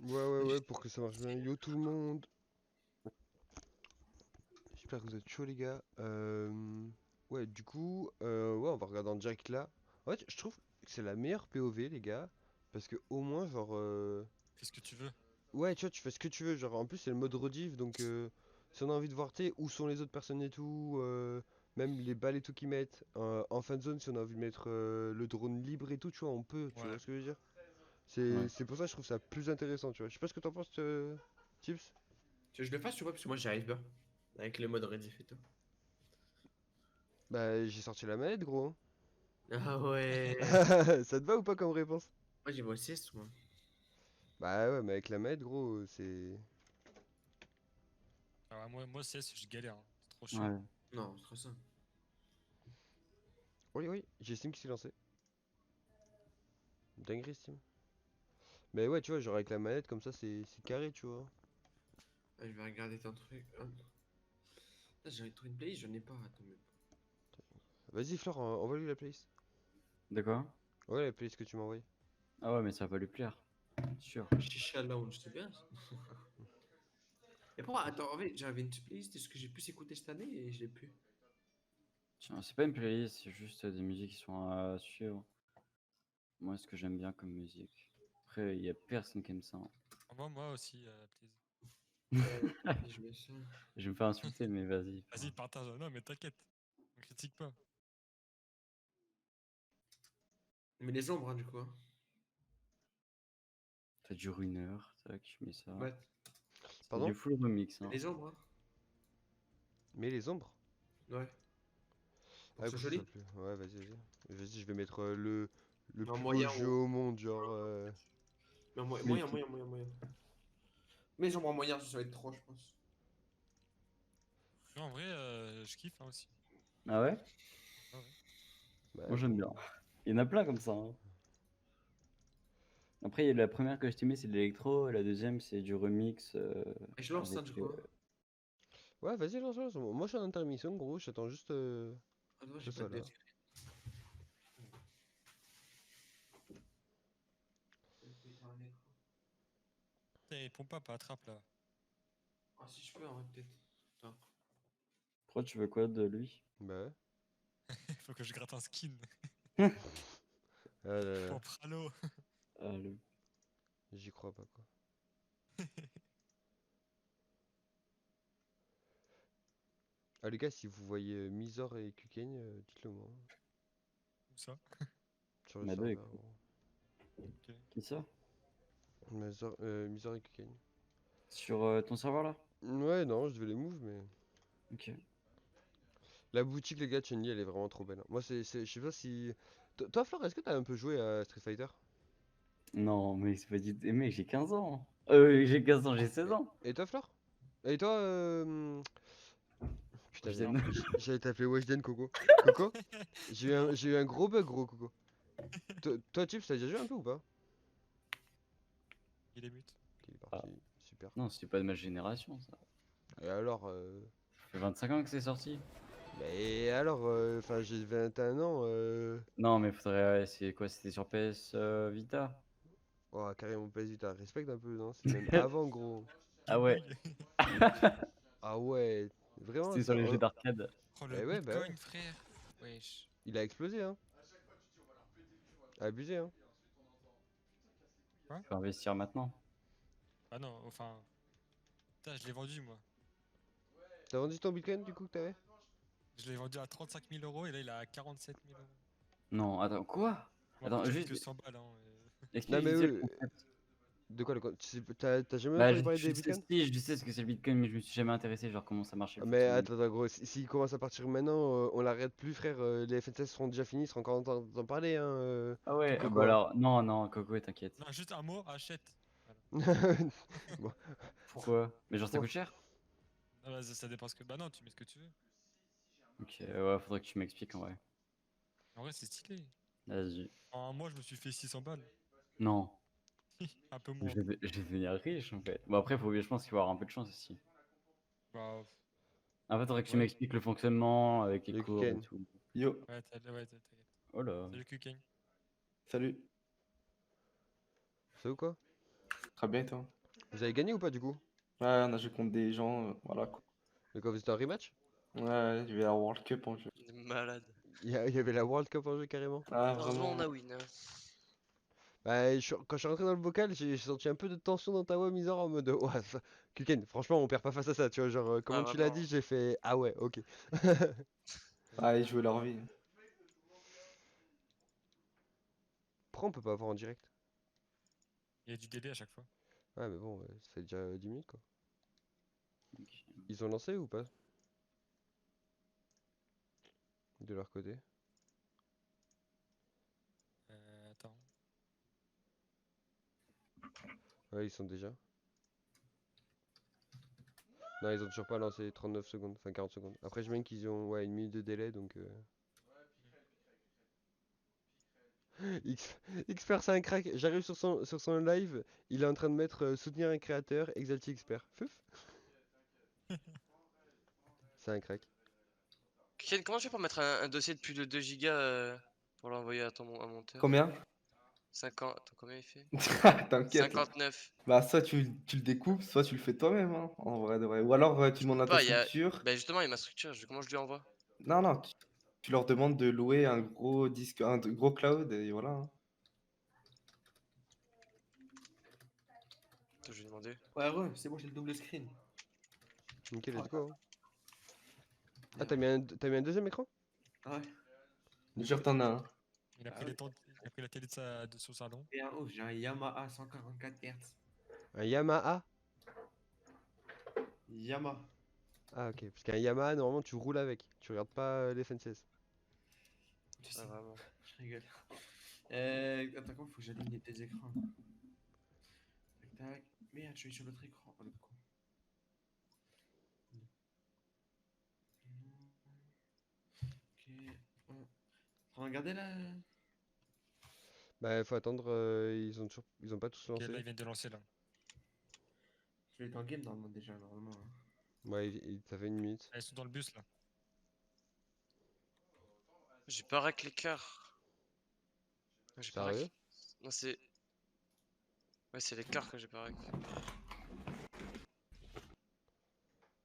Ouais, pour que ça marche bien. Yo tout le monde. J'espère que vous êtes chaud les gars. Ouais, du coup, ouais, on va regarder en direct là. En fait, je trouve que c'est la meilleure POV les gars. Parce que au moins, genre... Fais ce que tu veux. Ouais, tu vois, tu fais ce que tu veux. Genre, en plus, c'est le mode rediff. Donc, si on a envie de voir, t'sais, où sont les autres personnes et tout. Même les balles et tout qu'ils mettent. En fin de zone, si on a envie de mettre le drone libre et tout, tu vois, on peut. Tu Ouais. vois ce que je veux dire? Ouais. C'est pour ça que je trouve ça plus intéressant, tu vois. Je sais pas ce que t'en penses, Tips? Tu veux que je le fasse, tu vois, parce que moi j'y arrive pas. Avec le mode rediff et tout. Bah, j'ai sorti la manette, gros. Ah ouais. Ça te va ou pas comme réponse? Moi j'ai voix 6, moi. Bah ouais, mais avec la manette, gros, c'est... Ah ouais, moi CS, je galère, hein. C'est trop chiant. Ouais. Non, c'est trop ça. Oui, j'ai Steam qui s'est lancé. Dinguerie, Steam. Mais ouais, tu vois, genre avec la manette, comme ça, c'est carré, tu vois. Ah, je vais regarder ton truc. Hop. Putain, j'ai envie de trouver une playlist, j'en ai pas. Attends, mais. Vas-y, Flore, envoie-lui la playlist. De quoi? Ouais, la playlist que tu m'as envoyée. Ah ouais, mais ça va pas lui plaire. Sûr. Chicha Lounge, c'est bien ça. Et pourquoi? Attends, en fait, j'avais une playlist de ce que j'ai pu écouter cette année et je l'ai plus. Tiens, c'est pas une playlist, c'est juste des musiques qui sont à suivre. Moi, ce que j'aime bien comme musique. Après, il y a personne qui aime ça, hein. Moi aussi, please. Je mets ça. Je vais me faire insulter, mais vas-y. Vas-y, partage. Non, mais t'inquiète. On critique pas. Mais les ombres, hein, du coup. Hein. Ça dure 1 heure, tac, je mets ça. Ouais, C'est du Pardon? full remix, hein. les ombres, hein. Mais les ombres? Ouais. Pour Ah, que ce pour soit que ce soit joli. plus... Ouais, vas-y. Vas-y, je vais mettre le Mais en plus beau moyen jeu ou. au monde, genre... Mais en Mais moyen. Mais les ombres en moyen, ça va être trop, je pense. Non, en vrai, je kiffe hein, aussi. Ah ouais? Ah ouais. Bah, Moi, j'aime bien. Il y en a plein comme ça, hein. Après, il y a la première que je t'ai mis, c'est de l'électro. La deuxième, c'est du remix Et je lance ça, avec. du coup. Hein. ouais, vas-y, lance-le. Moi, je suis en intermission, gros. J'attends juste Ah non, que j'ai ce pas soit de là. dette. Putain, pompe pas, attrape là. Ah, si je peux, en vrai, peut-être. Attends. Pourquoi tu veux quoi de lui? Bah ouais. Faut que je gratte un skin. Ah là là, Pour Pralo. Ah, j'y crois pas, quoi. Ah, les gars, si vous voyez Misor et Kukeng, dites-le moi. Où ça? Sur le Mado est serveur, cool. gros. Ok. Qui ça? Misor et Kukeng. Sur ton serveur là? Ouais, non, je devais les move, mais... Ok. La boutique, les gars, de Chun-Li, elle est vraiment trop belle, hein. Moi, je sais pas si... Toi, Flore, est-ce que t'as un peu joué à Street Fighter? Non, mais c'est pas du tout. Mec, j'ai 15 ans. J'ai 15 ans, j'ai 16 ans. Et toi, Flore? Et toi, Je putain, t'aime. j'allais t'appeler Weshden, Coco. Coco? Non, J'ai eu un gros bug, gros, Coco. Toi, Chips, t'as déjà joué un peu ou pas? il est mute. Ok, il est Ah, parti, super. non, c'est pas de ma génération ça. Et alors, Ça fait 25 ans que c'est sorti. mais alors, enfin, j'ai 21 ans, Non, mais faudrait. C'est quoi? C'était sur PS Vita? Oh, carrément PS Vita, respecte un peu, non? C'est même avant, gros. Ah Game ouais, Boy. Ah ouais, vraiment, c'était sur les jeux d'arcade. Oh, le Eh ouais, bah ouais. Bitcoin, frère. Wesh. Il a explosé, hein. Abusé, hein. Quoi? Faut investir maintenant. Ah non, enfin. Putain, je l'ai vendu moi. T'as vendu ton Bitcoin, du coup, que t'avais? Je l'ai vendu à 35 000 euros et là il est à 47 000 euros. Non, attends, quoi? Bon, après, Attends, j'avais que juste 100 balles. Hein, Non, explique mais vite fait le oui, concept. de quoi, t'as jamais Bah, entendu parler des je sais, Bitcoins? si, je sais ce que c'est le Bitcoin, mais je me suis jamais intéressé, genre comment ça marchait Ah, le mais fonctionnement. attends, gros, s'il commence à partir maintenant, on l'arrête plus, frère. Les FNCS seront déjà finis, il sera encore en d'en parler, hein, Ah ouais, Quoi? bah Coco, hein. alors, non, non, Coco, t'inquiète. Non, juste un mot, achète. Voilà. Bon, Pourquoi? Mais genre, ça bon. coûte cher? Ah bah, ça dépend ce que. Bah non, tu mets ce que tu veux. Ok, ouais, faudrait que tu m'expliques en vrai. En vrai, c'est stylé. Vas-y. En un mois, je me suis fait 600 balles. Non, Un peu moins. je vais devenir riche en fait. Bon, après, je pense qu'il faut avoir un peu de chance aussi. Bah, En fait, faudrait que tu ouais. m'expliques le fonctionnement avec les Le cours et Kukeng. tout. Yo, Ouais, t'inquiète. Oh là. Salut, Kuken. salut. C'est ou quoi? Très bien, toi. Vous avez gagné ou pas du coup? Ouais, on a joué contre des gens, voilà quoi. Donc quand vous étiez en rematch? Ouais, il y avait la World Cup en jeu. On est malade. Il y avait la World Cup en jeu carrément. Ah, Heureusement, on vraiment. a win. Hein. Bah, quand je suis rentré dans le vocal, j'ai senti un peu de tension dans ta voix, Misor, en mode ouais, Kuken, franchement, on perd pas face à ça, tu vois. Genre, Ouais, comment tu l'as vraiment. dit, j'ai fait ah ouais, ok. Ah, ils jouaient leur vie. Pourquoi on peut pas avoir en direct? Il y a du délai à chaque fois. Ouais, mais bon, ça fait déjà 10 minutes quoi. Ok. Ils ont lancé ou pas? De leur côté? Attends. Ouais, ils sont déjà. Non, ils ont toujours pas lancé 39 secondes, enfin 40 secondes. Après, je mets qu'ils ont ouais, une minute de délai donc. Expert, c'est un crack. J'arrive sur son live, il est en train de mettre soutenir un créateur, Exalti Expert. Feuf. C'est un crack. Ken, comment tu fais pour mettre un dossier de plus de 2 gigas pour l'envoyer à ton à monteur? Combien? 50. Attends, combien il fait? T'inquiète. 59. Bah, soit tu le découpes, soit tu le fais toi-même, hein, en vrai de vrai. Ou alors tu Je demandes peux à ta pas, il y a. structure. Bah, justement, il y a ma structure. Comment je lui envoie? Non, non, tu leur demandes de louer un gros disque, gros cloud, et voilà, hein. Attends, je vais demander. Ouais, ouais, c'est bon, j'ai le double screen. Ok, let's go. Hein. Ah, Merde. t'as mis un deuxième écran? Ouais. Jure, t'en as un. Il a Ah pris, ouais. il a pris la télé de son salon. Et un ouf, j'ai un Yamaha 144 Hz. Un Yamaha? Yamaha. Ah, ok. Parce qu'un Yamaha, normalement, tu roules avec. Tu regardes pas les FNCS. Je Ah, sais, vraiment. je rigole. Attends, comment faut que j'aligne les deux écrans? Tac, tac. Merde, je suis sur l'autre écran. Oh, le con. Ok. Ouais. Regardez là. Bah, faut attendre. Ils ont pas tous Ok, là, lancé. ils viennent de lancer là. Je vais être en game normalement déjà, normalement. Hein. Ouais, ça fait une minute. Ah, ils sont dans le bus là. J'ai pas rack l'écart. J'ai pas Sérieux? rack. Non, c'est. Ouais, c'est l'écart que j'ai pas rack.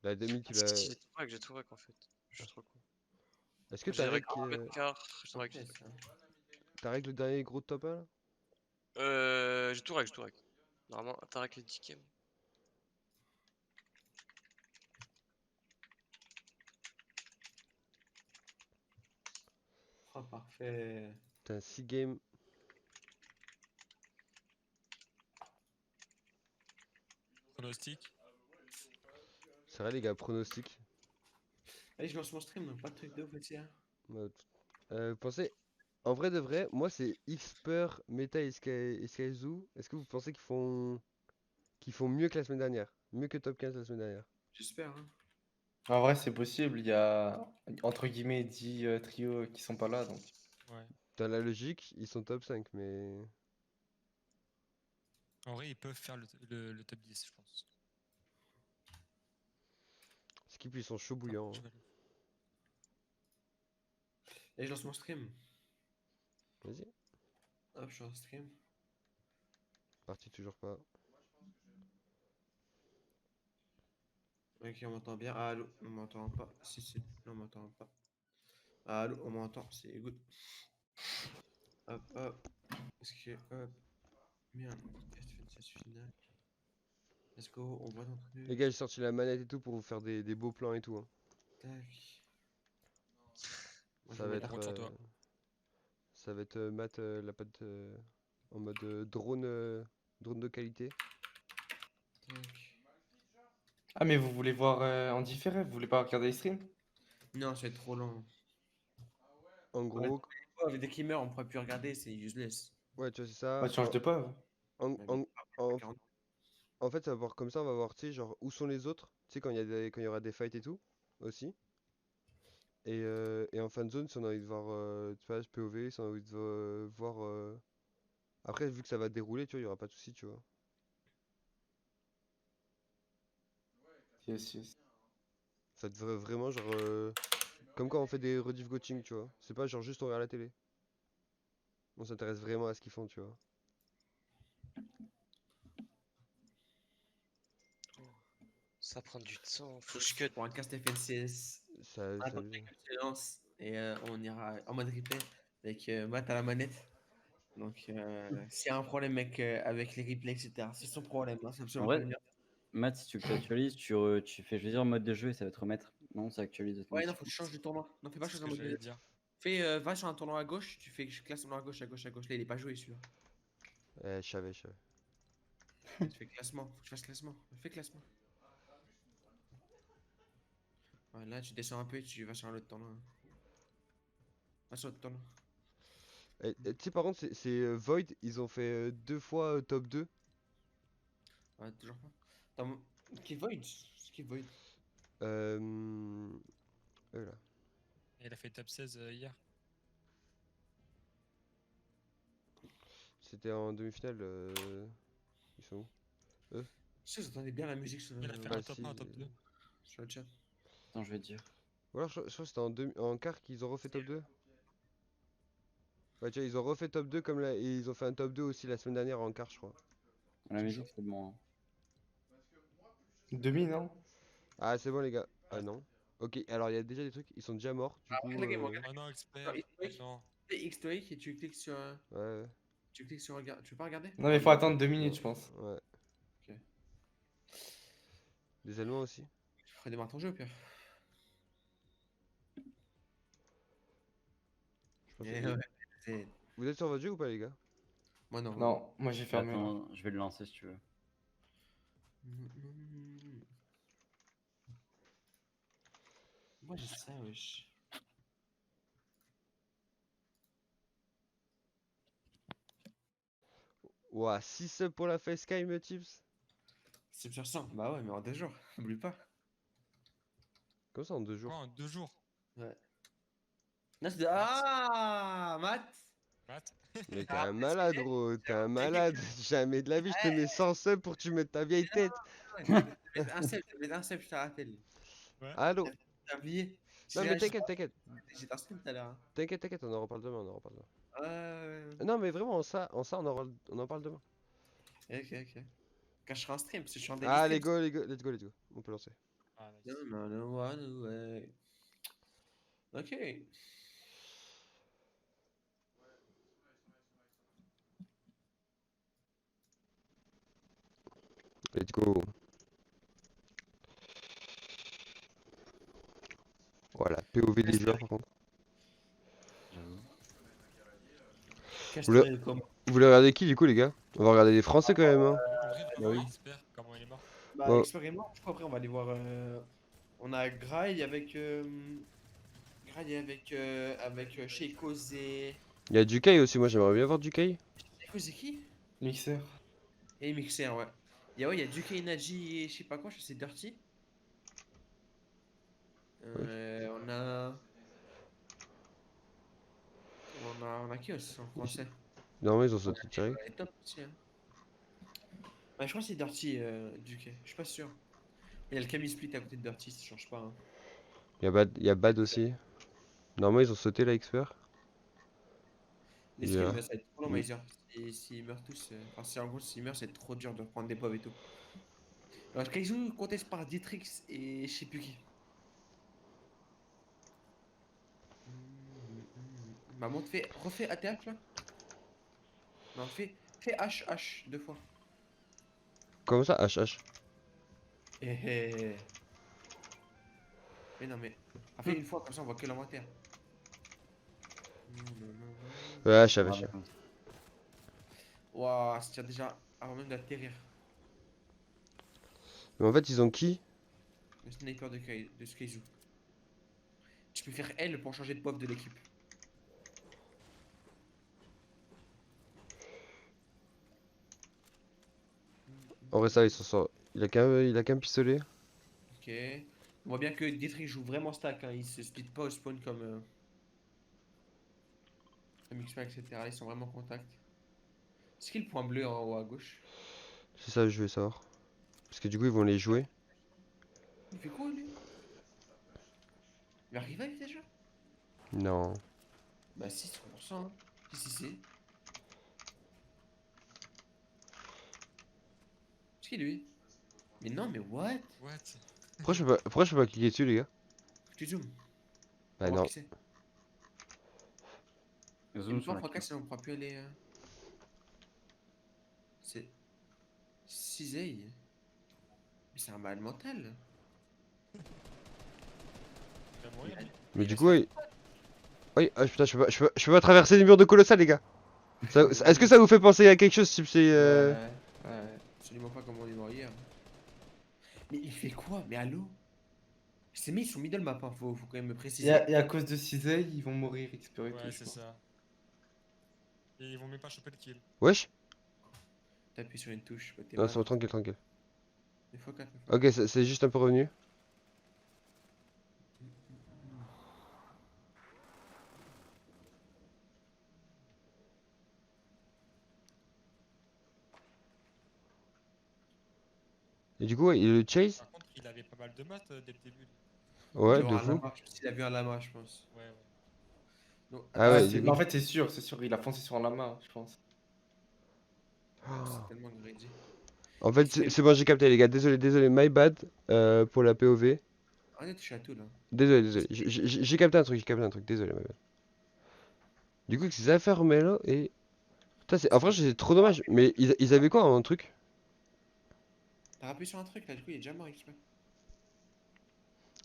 La 2000 qui Ah, si, va. si, j'ai tout rack en fait. Je suis trop con. Est-ce que J'ai rack t'as l'écart. J'ai tout rack. Après, ça. règle le dernier gros top 1 là? J'ai tout rack, j'ai tout rack. Normalement, t'as rack les 10 games. Oh, parfait. T'as un 6 game. Pronostic. C'est vrai, les gars, pronostic. Allez, je lance mon stream, donc pas de truc de ouf aussi. Hein. Vous pensez. En vrai de vrai, moi c'est Xper, Meta et Skyzoo. Est-ce que vous pensez qu'ils font mieux que la semaine dernière? Mieux que top 15 la semaine dernière? J'espère. Hein. En vrai, c'est possible. Il y a, entre guillemets, 10 trios qui sont pas là, donc. Ouais. Dans la logique, ils sont top 5, mais. En vrai, ils peuvent faire le top 10, je pense. Skip, ils sont chauds Attends, bouillants. je Hein. vais- Et je lance mon stream. Vas-y, Hop, je suis en stream. parti toujours pas. Ok, on m'entend bien. Ah, allô, on m'entend pas. Si, si, non, on m'entend pas. Ah, allô, on m'entend, c'est good. Hop, hop. Est-ce que. Hop. Merde. Est-ce final. Let's go, on voit ton Les truc. gars, j'ai sorti la manette et tout pour vous faire des beaux plans et tout. Hein. Tac. Moi, je Ça vais va mettre être. On compte sur toi. Ça va être Matt, la patte en mode drone de qualité. Tac. Ah, mais vous voulez voir en différé? Vous voulez pas regarder les streams? Non, ça va être trop long. En Ouais, gros, dès qu'il meurt, on pourra plus regarder, c'est useless. ouais, tu vois, c'est Bah, ça. tu changes de POV. En, Ouais, mais en, en, 40. en fait, ça va voir comme ça, on va voir, tu sais, genre, où sont les autres, tu sais, quand il y aura des fights et tout, aussi. Et en fan zone, si on a envie de voir, tu vois, POV, si on a envie de voir. Après, vu que ça va dérouler, tu vois, il y aura pas de souci, tu vois. Yes, yes. Ça devrait vraiment, genre, comme quand on fait des rediff coaching, tu vois. C'est pas genre juste on regarde la télé. On s'intéresse vraiment à ce qu'ils font, tu vois. Ça prend du temps, faut que je cut. Pour un cast FNCS. Ça, Attends, mec, je te lance et on ira en mode replay avec Matt à la manette. Donc, s'il y a un problème mec, avec les replays, etc., c'est son problème, hein, c'est En absolument pas le vrai, mien. Matt, si tu veux que tu actualises, tu fais choisir mode de jeu et ça va te remettre. Non, ça actualise Ouais, non, automatiquement. faut que tu changes de tournoi. Non, fais pas C'est ce changer en que mode j'allais de. dire. Fais, va sur un tournoi à gauche, tu fais classement à gauche, à gauche, à gauche. Là, il est pas joué celui-là. je savais, je savais. Tu fais classement, faut que tu fasses classement. Fais classement. Ouais, là, tu descends un peu et tu vas sur un autre tournoi, hein. Va sur l'autre tournoi. Tu sais, par contre, Void, ils ont fait 2 fois top 2. Ouais, toujours pas. Attends, qui est Void? C'est qui Void? Euh... là. Et il a fait top 16 hier. C'était en demi-finale. Ils sont où? Eux? Je sais, vous entendez bien la musique sur Il a fait Bah, un top 1, un top 2. sur le chat. Attends, je vais te dire. Ou alors, je crois que c'était en quart qu'ils ont refait top 2. Ouais, tu vois, ils ont refait top 2 comme là, et ils ont fait un top 2 aussi la semaine dernière en quart, je crois. La musique, c'est bon. Hein. Demi, non? Ah, c'est bon, les gars. Ah Ouais. non. Ok, alors il y a déjà des trucs, ils sont déjà morts, du coup. regarde la game, regarde. Oh non, expert. Historique. Non. Fais historique et tu cliques sur. Ouais, Tu cliques sur regarde. Tu veux pas regarder? Non, mais il faut attendre 2 minutes, je pense. ouais. Ok. Des Allemands aussi. Redémarre ton jeu au pire. Je pense Eh que- ouais, c'est- Vous êtes sur votre jeu ou pas, les gars? Moi non. Non, moi j'ai fermé. là. Attends, je vais le lancer si tu veux. Moi j'ai ça, wesh. Ouah, 6 subs pour la facecam, Tips. C'est sur 100. Bah ouais, mais en 2 jours. N'oublie pas. Comme ça en 2 jours. Quoi, en 2 jours? Ouais. Non, c'est de. Ah, Matt! Matt? Mais t'es Ah, un parce malade, que- gros. T'es un malade. Jamais de la vie, je te mets 100 subs pour que tu mettes ta vieille tête. Je vais te mettre un seul, je te rappelle. Ouais. Allô? T'as oublié? Non, mais t'inquiète, t'inquiète. J'étais en stream tout à l'heure, hein. T'inquiète, t'inquiète, on en reparle demain, on en reparle demain. Ouais. Non, mais vraiment, ça on en parle demain. Ok. Quand je serai en stream, parce que je suis en daily Allez, stream. let's go. On peut lancer. Ah, nice. No one way. Ok. Let's go. Voilà, POV des joueurs par contre. J'avoue. Vous Comment? voulez regarder qui du coup, les gars? On va regarder les Français quand même, hein. En vrai, Bah oui. expert, comment il est mort? Bah, Bon. expérimente, je crois après on va aller voir. On a Grail avec. Avec Sheikos et. Il y a Dukai aussi, moi j'aimerais bien voir Dukai. Sheikos c'est qui? Mixer. Et Mixer, ouais. Ouais, il y a Duke Naji et je sais pas quoi, je sais c'est Dirty. On a. On a qui aussi en français? Normalement, ils ont sauté direct. Elle est top aussi, hein. Ouais, je crois que c'est Dirty, Duke, je suis pas sûr. Il y a le Camille Split à côté de Dirty, ça change pas, hein. Il y a Bad aussi. Normalement, ils ont sauté la expert. Les Yeah. skills, ça va être trop long, Oui. Miser. S'ils meurent tous, enfin, si en gros, s'ils meurent, c'est trop dur de reprendre des pauvres et tout. Alors, Kaizu conteste par Dietrix et je sais plus qui. Bah, monte, refais ATH là. Non, fais H 2 fois. Comment ça, HH? Eh. Mais non, mais. Fais une fois, comme ça on voit que l'inventaire. Ouais, je savais. Voilà, comme ça. Waouh, ça tient déjà avant même d'atterrir. Mais en fait, ils ont qui? Le sniper de Kaizu. Tu peux faire L pour changer de pop de l'équipe. En vrai, ça, ils sont sortis. Il a qu'un pistolet. Ok. On voit bien que Dietrich joue vraiment stack, hein. Il se split pas au spawn comme X-Men, etc. Ils sont vraiment en contact. Est-ce qu'il y a le point bleu en haut à gauche? C'est ça que je veux savoir. Parce que du coup, ils vont les jouer. Il fait quoi lui? Il va revive déjà? Non. Bah si, 100%. Hein. Si. Est-ce qu'il est lui? Mais non, mais what? What? Pourquoi je peux pas cliquer dessus, les gars? Tu zoomes. Bah Pour voir non. qui c'est. Zoom Une sur fois la Franca, sinon on pourra plus aller. C'est. Cisey. Mais c'est un malade mental. Il va mourir, lui. Mais il du va coup, se oui. Oui, ah, putain, je peux pas traverser les murs de Colossal, les gars. Est-ce que ça vous fait penser à quelque chose, type c'est Ouais. Absolument pas comme on est mort hier. Mais il fait quoi? Mais allô? Ces mecs ils sont middle map, hein. Faut quand même me préciser. Et à cause de Cisey, ils vont mourir XP et tout, Ouais, je c'est pense. ça. Et ils vont même pas choper le kill. Wesh? T'appuies sur une touche, t'es Non, malin. c'est tranquille, tranquille. Des fois 4, Ok, c'est juste un peu revenu. Et du coup, ouais, il le chase? Par contre, il avait pas mal de maths dès le début. Lui. Ouais, de fou. Il a vu un lama, je pense. Ouais, ouais. Donc, Ah Ouais, ouais, mais en fait, c'est sûr, il a foncé sur un lama, je pense. c'est tellement greedy. En fait, c'est bon, j'ai capté, les gars. Désolé, my bad pour la POV. On est touché à tout là. Désolé. J'ai capté un truc, désolé, my bad. Du coup, ces affaires Melo et. Putain, en vrai, c'est trop dommage. Mais ils avaient quoi en truc? T'as rappuyé sur un truc là, du coup il est déjà mort exprès.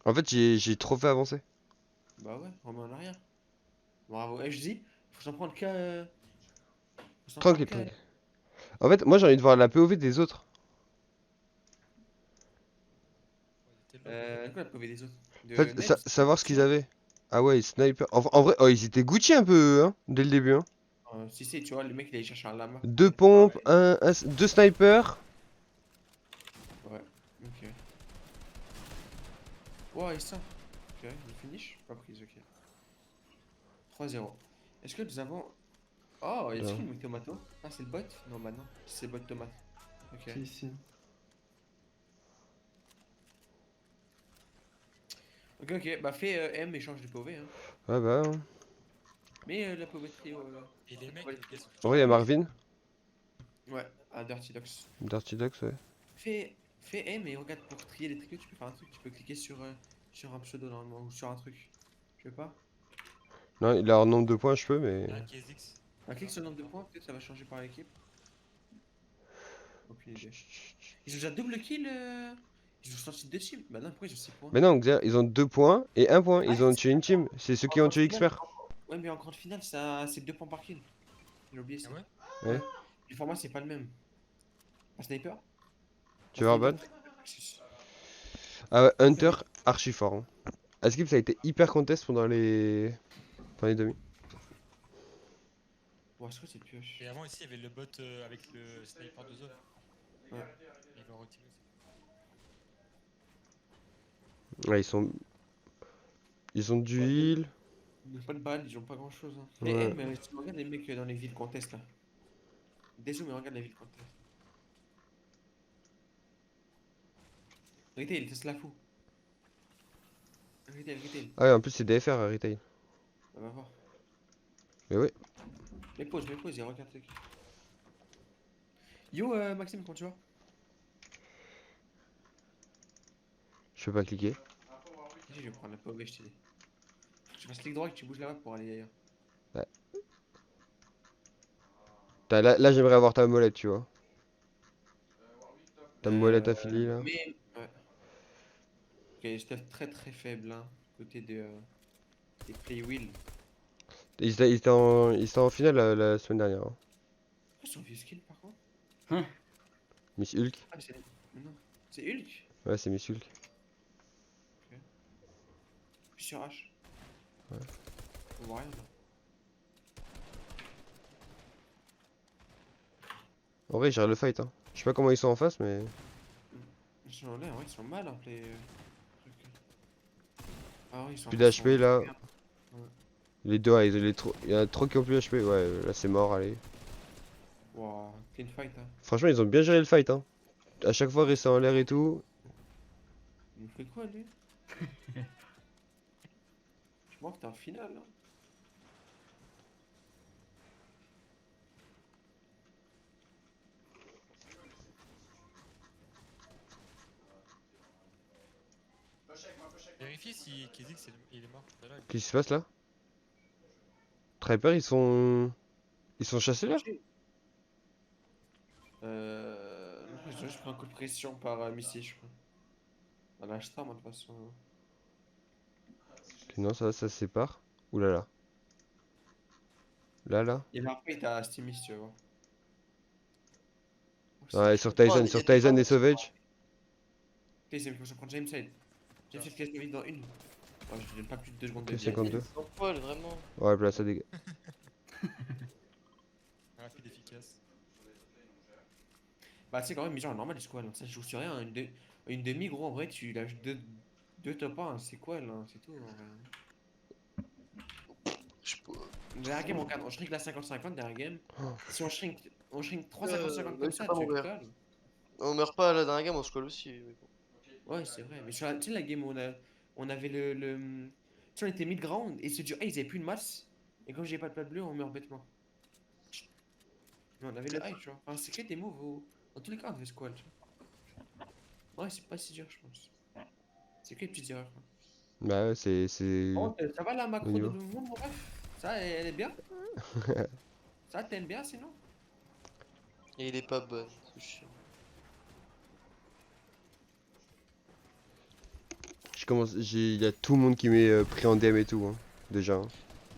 En fait, j'ai trop fait avancer. Bah ouais, remets en arrière. Bravo. Et je dis, faut s'en prendre qu'à. Faut s'en prendre Tranquille, qu'à. tranquille. En fait, moi, j'ai envie de voir la POV des autres. Ouais, il était low. Quoi la POV des autres? En De fait, Nebs? savoir ce qu'ils avaient. Ah ouais, sniper. En vrai, oh, ils étaient Gucci un peu, hein, dès le début. Hein. Si, tu vois, le mec il allait chercher un lama. Deux pompes, deux snipers. Ouais, ok. Wow, et ça. Ok, il finish. Pas prise, ok. 3-0. Est-ce que nous avons. Oh, est-ce qu'il y a une tomato? Ah, c'est le bot? Non, bah non. C'est le bot tomate. Ok. C'est ici. Ok, bah fais M échange de POV, hein. Ouais, bah. Mais la POV trio. Et les mecs, Ouais. qu'est-ce que En vrai, il y a Marvin. Ouais, à Dirty Dogs. Dirty Ducks, ouais. Fais M et regarde pour trier les trios, tu peux faire un truc, tu peux cliquer sur un pseudo normalement ou sur un truc. Tu veux pas? Non, il a un nombre de points, je peux, mais. il y a un KSX. Un clic sur le nombre de points, peut-être ça va changer par l'équipe. Aucune idée. Ils ont déjà double kill Ils ont sorti 2 teams. Bah non, pourquoi ils ont 6 points? Mais non, ils ont 2 points et 1 point. Ils ont Ah, tué une team. C'est ceux qui en ont grande tué finale- Expert. Ouais, mais en grande finale, ça c'est 2 points par kill. J'ai oublié ça. Ah ouais? Ouais. Le format, c'est pas le même. Un sniper? Tu veux voir sniper, Bad? Ah ouais, Hunter, archi fort. Hein. À Skip, ça a été hyper contest pendant les demi. Ouais, je crois que c'est le pioche. Et avant, ici, il y avait le bot avec le sniper de zone. Ouais. Il va reteam aussi. Ouais, ils ont du heal. Ils ont pas de balles, ils ont pas grand chose. Hein. Ouais. Mais si tu regardes les mecs dans les villes contest là. Désolé, mais regarde les villes contest. Retail, ça se la fout. Retail. Ah ouais, en plus, c'est DFR à retail. On va voir. Mais ouais. Mais pause, et regarde le truc. Yo, Maxime, comment tu vas? Je peux pas cliquer. Je vais prendre la POV, je t'ai dit. Tu fasses clic droit et que tu bouges là-bas pour aller ailleurs. Là, j'aimerais avoir ta molette, tu vois. Ta molette affiliée là. Mais. Ouais. Ok, stuff très très faible, hein. Côté des Play Wheel. Ils étaient en finale la semaine dernière. Hein. Pourquoi son vieux skill par contre? Miss Hulk. Ah, mais c'est. Mais non. C'est Hulk? Ouais, c'est Miss Hulk. Puis sur H. Ouais. On voit rien là. En vrai, j'ai le fight. Hein. Je sais pas comment ils sont en face, mais. Ils sont là, ouais, ils sont mal hein, les trucs. Ah oui, ils sont Plus ils sont- d'HP là. Ouais. Les deux, il y en a trop qui ont plus d'HP. Ouais, là c'est mort, allez. Wow, clean fight hein. Franchement, ils ont bien géré le fight. Hein. À chaque fois, rester en l'air et tout. Il nous fait quoi lui? Je vois que t'es en finale hein. Vérifie si Kha'Zix il est mort. Là, Qu'est-ce qui se passe là? Trapper, ils sont. Ils sont chassés là? Non, je prends un coup de pression par Missy, je crois. On lâche ça, moi, de toute façon. Ok, non, ça se sépare. Ouh là là. Là. Il y avait un fight à Steamy, si tu veux voir. Oh, Ouais, c'est sur chaud. Tyson, il y sur a des Tyson gens et qui sont Savage. Ok, c'est je prends James Side. James Side casse vite dans une. Oh, je lui donne pas plus de 2 secondes de Ok, vie. 52. Sans poil, vraiment. Ouais, là, ça dégage. rapide, efficace. Bah, tu sais, quand même, mais genre, normal, c'est quoi là? Ça se joue sur rien. Une demi, gros, en vrai, tu lâches deux top 1, c'est quoi là? C'est tout. En vrai. Je peux- Dernière game, on shrink la 50-50, dernière game. Oh. Si on shrink 3 50-50 mais comme c'est ça, pas tu veux mourir. call? On meurt pas là dans la game, on se colle aussi. Mais bon. Ouais, c'est vrai. Mais sur tu sais, la game où on avait tu sais, on était mid-ground et ce duo, ils avaient plus de masse. Et comme j'ai pas de plat bleu, on meurt bêtement. Mais on avait le high, tu vois. Enfin, c'est que des moves dans tous les cas, on devait squall, tu vois. Ouais, c'est pas si dur, je pense. C'est que des petites erreurs, quoi. Bah ouais, c'est. Bon, ça va la Au macro de niveau. mouvement, mon ref? Ça, elle est bien? Ça, t'aimes bien sinon? Et il est pas bon, c'est chiant. Je commence. Il y a tout le monde qui m'est pris en DM et tout, hein, déjà. Hein.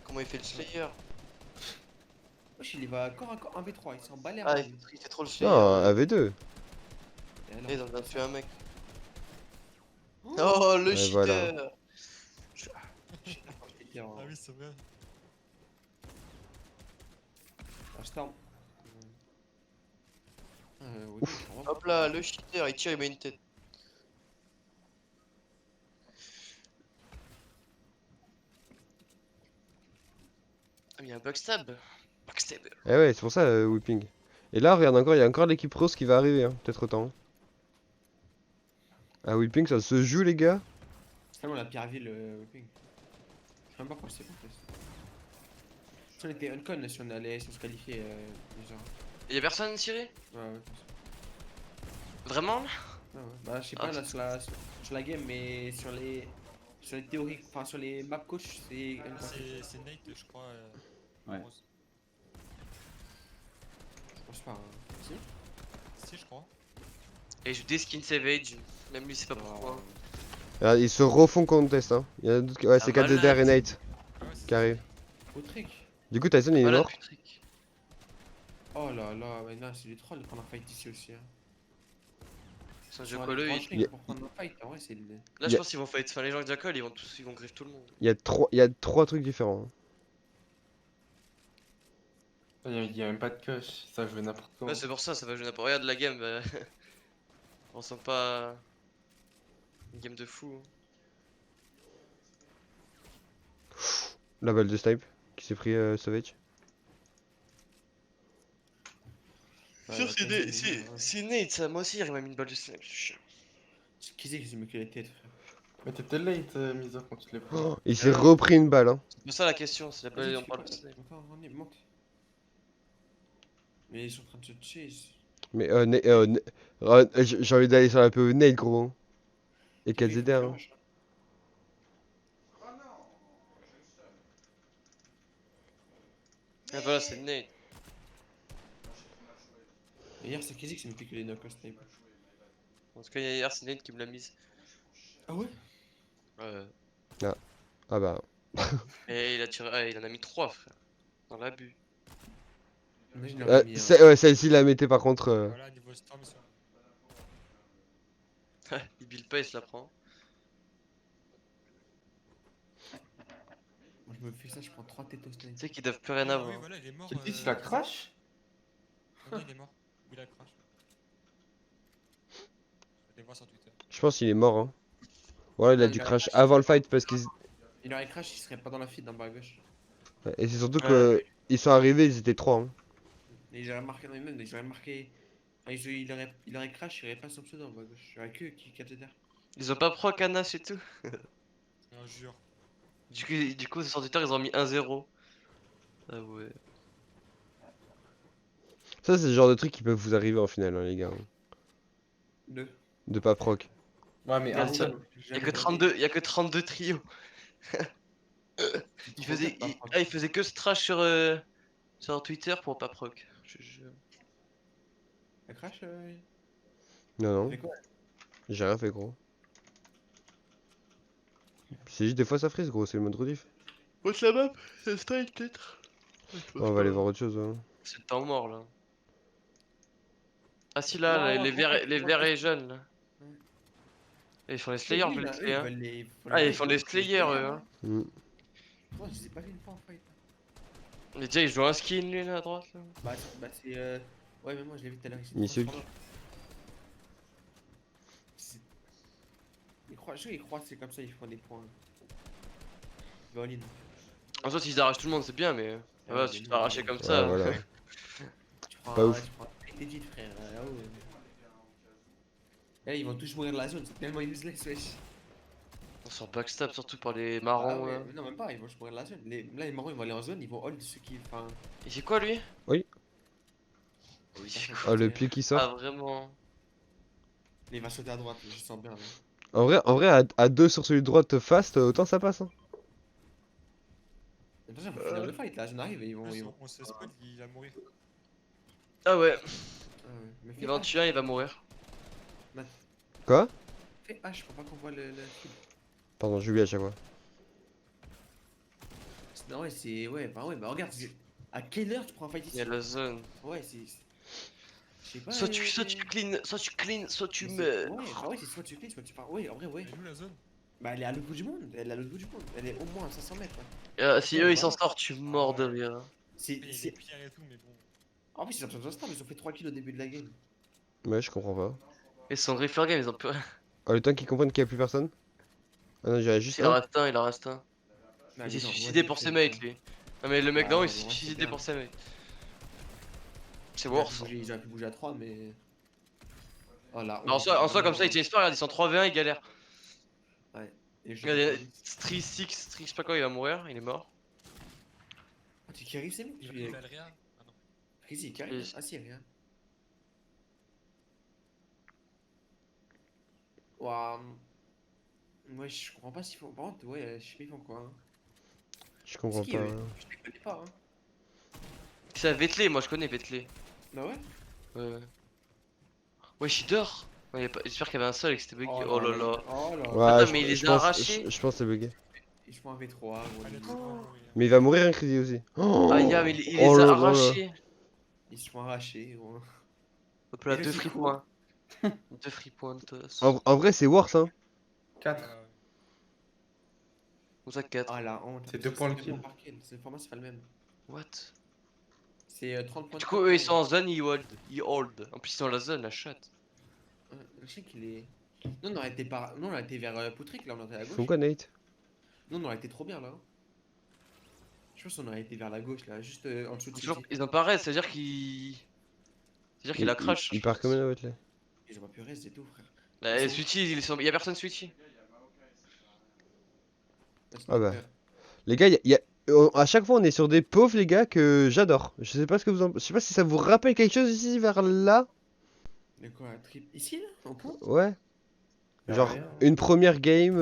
Comment il fait le Slayer? Wesh, il y va corps à corps 1v3, il s'en bat les Ah, reins. il fait trop le Slayer. Non, AV2. Et alors, Et il en a tué un mec. Oh, Oh, le Ouais, voilà. cheater! j'étais en- Ah oui, c'est vrai. en storm. Oui, Hop là, le cheater, il tire, il met une tête. Ah, mais il y a un backstab. Backstabber. Eh ouais, c'est pour ça, Whipping. Et là, regarde encore, il y a encore l'équipe rose qui va arriver, hein. Peut-être autant. Ah, Whipping, ça se joue, les gars. C'est vraiment la pire ville, Whipping. Je sais même pas pourquoi c'est pas en fait. Si on était uncon, si on allait se qualifier, déjà. Y'a personne tiré? Ouais. Vraiment? Ah ouais. Bah, je sais Ah, pas là, sur la game, mais sur les théories, enfin sur les map coach, c'est uncon. C'est Nate, je crois. Ouais. Rose. Je pense pas. Hein. Si? Si, je crois. Et je deskin Savage. Même lui, c'est pas pourquoi. Regarde, ils se refont contest, hein. Il y en a d'autres qui. Ouais, Ah, c'est KDDR et malade. Nate Ah ouais, c'est qui arrivent. Au trick. Du coup, Tyson, il est Malade, mort. putric. Oh là là, mais non, c'est du troll de prendre un fight ici aussi. Hein. Sans Sur Joko, les lui. trois shrink pour prendre un fight, en vrai, c'est le. Là, Y je a- pense qu'ils vont fight. Enfin, les gens de Jackal, ils vont griffe tout le monde. Il y a trois trucs différents. Hein. Il y a même pas de coche, ça joue n'importe comment. Ouais, c'est pour ça, ça va jouer n'importe. Regarde la game. Bah... on sent pas. Une game de fou. Hein. La balle de snipe qui s'est pris Savage. Ouais, Sûr, la c'est quasi, Nate, c'est Nate, ça. Moi aussi, il m'a mis une balle de snipe. C'est qui c'est qui s'est mis que la tête, frère? Mais t'étais late, Miso, quand tu l'as pris. Oh, il s'est repris une balle, hein. C'est ça la question, c'est la Vas-y, balle, tu on fais parle quoi de snipe. Attends, monte. Mais ils sont en train de se chase. Mais j'ai envie d'aller sur la PO Nate, gros. Hein. Et Qui fait, il faut que KZDR. tu Hein. rushes, hein. Ah voilà, c'est Nate. Et hier, c'est Kizik qui s'est mis que les knock snipe. En tout cas, hier, c'est Nate qui me l'a mise. Ah ouais? Ouais. Ah bah. Et il a tiré. Ah, il en a mis 3, frère. Dans l'abus. Imagine leur mis, hein. Ouais, celle-ci la mettait par contre. Voilà, niveau storm, ils sont. Il build pas, il se la prend. Moi, je me fais ça, je prends 3 têtes au snipe. Tu sais qu'ils doivent plus rien Ah avoir. oui, voilà, il est mort. Qui il a crash? Non, il est mort. Ou il a crash. Je vais voir sur Twitter. Je pense qu'il est mort. Hein. Ouais, il a Ah, dû il a crash crash. avant le fight parce qu'ils. Il aurait crash, il serait pas dans la feed en bas à gauche. Ouais, et c'est surtout Ouais. que ils sont arrivés, ils étaient trois. Hein. Et ils auraient marqué dans les mêmes, ils auraient marqué. Ah, il aurait crash, il aurait pas son pseudo en bas à gauche. Il y aurait que qui KZR. Ils ont pas pro Canas et tout. Non, jure. Du coup, sur Twitter, ils ont mis 1-0. Ah ouais. Ça, c'est le genre de truc qui peuvent vous arriver en finale, hein, les gars. Hein. Deux. De pas proc. Ouais, mais Regarde un ça. seul. Y a que 32, y a que 32 trios. Il faisait que ce trash sur Twitter pour pas proc. Elle crash Non, non, fait quoi? j'ai rien fait, gros. C'est juste des fois ça frise, gros, c'est le mode rediff. What's la map? C'est style peut-être? On va aller voir autre chose. Hein. C'est le temps mort là. Ah si Non, là, non, les verts et jaunes là. Ouais. Et ils font les Eux, slayers, je là, les eux, slay, ils hein. veulent les. Ah, ils font des slayers eux, hein. Mm. Moi, je les ai pas vu une fois en fight. Mais déjà, ils jouent un skin lui là à droite là. Bah c'est. Ouais, mais moi, je l'ai vu tout à l'heure. Missulk. Ils croient que c'est comme ça, ils font des points. Ils vont all-in. En soi, s'ils arrachent tout le monde, c'est bien, mais. Ah Ouais, ouais, si tu mais te non, fais arracher mais- comme Ouais, ça. voilà. Tu prends Pas ouf. Tu prends tes titres, frère. Là-haut. Et là, ils vont tous mourir de la zone, c'est tellement useless, wesh. On se backstab surtout par les Ah marrons. ouais, Là. mais non, même pas, ils vont juste mourir de la zone. Là, les marrons, ils vont aller en zone, ils vont hold ceux qui. Enfin. Il fait quoi lui? Oui. Oui, Oh, le pied qui Ah, sort. vraiment. Il va sauter à droite, je sens bien. Là. En vrai à 2 sur celui de droite fast, autant ça passe. Hein. Attention, il faut finir le fight, la zone arrive et ils vont. Ils vont... On se spoil, il va mourir. Ah ouais, Ah ouais. Mais il va en tuer un, il va mourir. Quoi? Fais H pour pas qu'on voit le truc. Pardon, j'oublie à chaque fois. Non, ouais, c'est. Ouais, bah ouais, bah regarde, à quelle heure tu prends un fight Il ici? y a la zone. Ouais, c'est. Je sais pas. Soit tu clean, soit tu mais meurs. Ouais, bah ouais, c'est soit tu clean, soit tu pars. Ouais, en vrai, ouais. Elle est où la zone? Bah elle est à l'autre bout du monde, elle est à l'autre bout du monde. Elle est au moins à 500 mètres. Ouais. Si eux ils s'en sortent, tu mords de rire. C'est. Il y a des pierres et tout, mais bon. En plus, ils ont besoin d'instant, mais ils ont fait 3 kills au début de la game. Ouais, je comprends pas. Ils sont refaire game, ils ont plus rien. Oh, le temps qu'ils comprennent qu'il y a plus personne. Ah non, j'irais juste Il en un. reste un, il en reste un. Il s'est suicidé pour ses mates lui. Non mais le mec Ah, non, ouais, il s'est ouais, c'est suicidé bien. pour ses mates. C'est Ils auraient worse. ils auraient pu bouger à 3, mais. Oh là. En soi comme ça ils tiennent pas, regarde, ils sont 3v1, ils galèrent. Et je Regarde, Strix, je sais pas quoi, il va mourir, il est mort. Ah, tu carries, c'est bon. Il y a Valeria. Ah non. Rizzy, carry. Oui. Ah si, rien. Ouah. Ouais, je comprends pas s'ils font. Par contre, ouais, je sais pas, ils font quoi. Hein. Je comprends C'est qui, pas. eux hein. Je les connais pas. Hein. C'est à Vetley, moi je connais Vetley. Bah ouais. Ouais. Wesh, il dort. Ouais, j'espère qu'il y avait un seul et que c'était bugué. Oh là là. Oh là. Ouais, Attends, je- mais il les je a pense- arrachés. Je pense que c'est bugué. Je prends un V3. Ah, le Gros, truc va mourir. Mais il va mourir un crédit aussi. Oh, Ah, yeah, mais il les Oh a là là. arrachés. ils se font arracher. Gros. Hop là, Et 2 c'est free cool. points. 2 free points. En vrai, c'est worse. Hein. 4. Ou ça 4. Ah la honte. C'est 2 points le kill. Par kill. C'est le format, c'est pas le même. What? C'est 30 points Du de coup, par eux ils kill. sont en zone, ils hold. En plus, ils sont dans la zone, la chatte. Je sais qu'il est. Non, on aurait été par. Non, on a été vers Poutric, là, on était à la Ils font gauche. quoi, Nate? Non, on aurait été trop bien là. Je pense qu'on aurait été vers la gauche là, juste en dessous de Toujours, City. ils ont pas raid, c'est-à-dire qu'il. C'est-à-dire qu'il a crash. Il part comme un autre là. Ils ont pas pu rester, c'est tout, frère. Bah, Switchy, il y a personne Switchy. Ah bah. Les gars, à chaque fois on est sur des pauvres les gars que j'adore. Je sais pas ce que vous en... Je sais pas si ça vous rappelle quelque chose ici vers là. De quoi, trip ici là, au point. Ouais. Y'a Genre rien. une première game.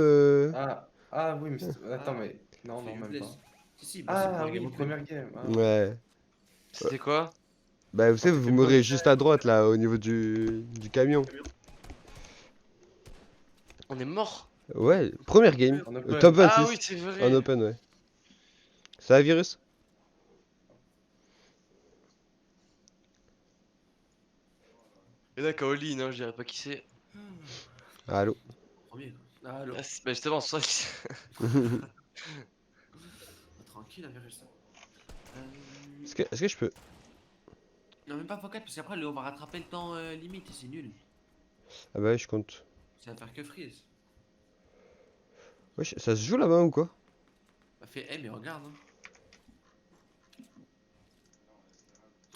Ah oui, mais attends, mais. Non, C'est non, même useless. pas. Si, si, bah, c'est Ah pour la oui, game au première game. Ah. Ouais. C'était quoi? Bah vous savez, vous mourrez juste à droite là au niveau du camion. On est mort. Ouais, première game. En open. Top 26. Ah oui, c'est vrai. En open, ouais. Ça va, virus? Et là, Kaolin, hein, je dirais pas qui c'est. Allô? Premier quoi. Ah, allô. Ah, bah justement, c'est ça qui Tranquille, la vérité. Est-ce que je peux... Non, même pas Focat, parce qu'après on va rattraper le temps limite, c'est nul. Ah bah ouais, je compte. Ça va faire que freeze. Wesh, ça se joue là-bas ou quoi? Bah fait, mais regarde. Hein.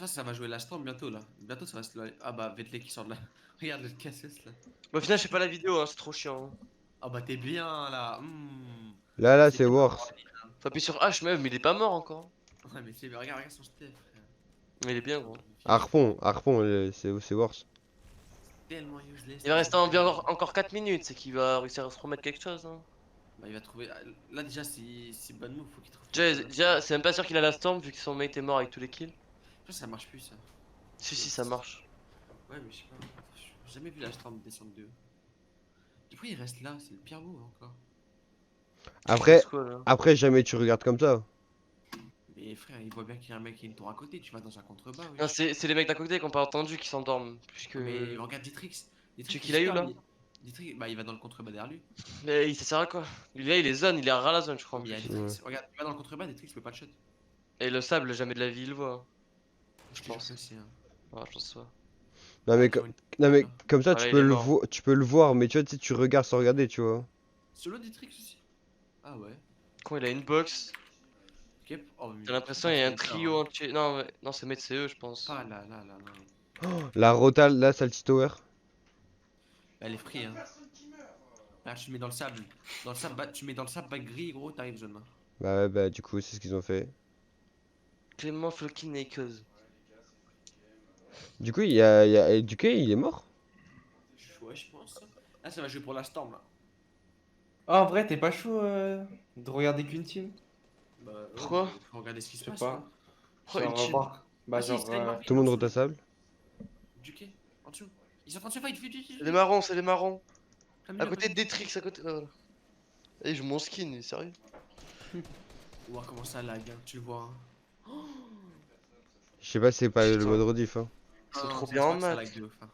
Ça va jouer la storm bientôt là. Bientôt ça va se. Ah bah, Vetley qui sort de là. Regarde le casseuse là. Bah, au final, je fais pas la vidéo, hein, c'est trop chiant. Hein. Ah bah, t'es bien là. Là, c'est worse. Faut appuyer sur H même, mais il est pas mort encore. Ouais, mais c'est. Regarde son step, frère. Mais il est bien, gros. Harpon, c'est worse. tellement useless. Il va rester tellement encore 4 minutes, c'est qu'il va réussir à se remettre quelque chose. Hein. Bah, il va trouver. Là, déjà, c'est bonne move, faut qu'il trouve. Déjà c'est même pas sûr qu'il a la storm vu que son mate est mort avec tous les kills. Je pense que ça marche plus, ça. Si, ça marche. Ouais, mais je sais pas. J'ai jamais vu la Storm descendre de. Du coup, il reste là, c'est le pire move encore. Après, C'est quoi, là après jamais tu regardes comme ça. Mais frère, il voit bien qu'il y a un mec qui a une tour à côté, tu vas dans un contrebas. Non, wesh. c'est les mecs d'à côté qui ont pas entendu qui s'endorment. Puisque. Mais regarde Ditrix. Ditrix, qu'il a eu, là Ditrix, bah il va dans le contrebas derrière lui. Mais il ça sert à quoi? Lui là il est zone, il est ras la zone je crois. en Mais il y a plus. Ditrix. Regarde, il va dans le contrebas, Ditrix peut pas le shot. Et le sable, jamais de la vie il le voit. Je pense. pense que c'est un. Ouais, je pense pas. Non mais, non mais comme ça Voilà, tu il peux est le mort. voir, tu peux le voir, mais tu vois, tu regardes sans regarder, tu vois. Solo Ditrix aussi. Ah ouais. Quand il a une box, Ok. Oh, mais j'ai l'impression qu'il y a un trio entier. Non, non c'est mec c'est eux je pense. Pas là, non. La Rotal, là, Salty Tower. Elle est free, hein. Là, tu mets dans le sable. Dans le sable, tu mets dans le sable bac gris, gros, t'arrives zone. Hein. Bah ouais, bah du coup, c'est ce qu'ils ont fait. Clément Floki Nakers. Du coup, il y a Eduqué, il est mort. Ouais, je pense. Là, ça va jouer pour la Storm, là. Ah, en vrai, t'es pas chaud de regarder qu'une team? Bah, ouais, Pourquoi mais faut regarder ce qui Je se sais passe. pas. Là. Pourquoi une team voir. Bah, Ah, si, genre. c'est une marque. Tout le monde retassable. Duquet, en dessous. Ils sont en train de se fight, C'est les marrons, c'est les marrons. Comme À il côté a de Detrix, à côté. Ah, voilà. Eh, je joue mon skin, il est sérieux. Ouah, comment ça lag, hein, tu le vois. Hein. Je sais pas si c'est pas le Putain. mode rediff. Hein. Ils sont Ah, trop je bien pense en pas que ça maths. lag de ouf. Hein.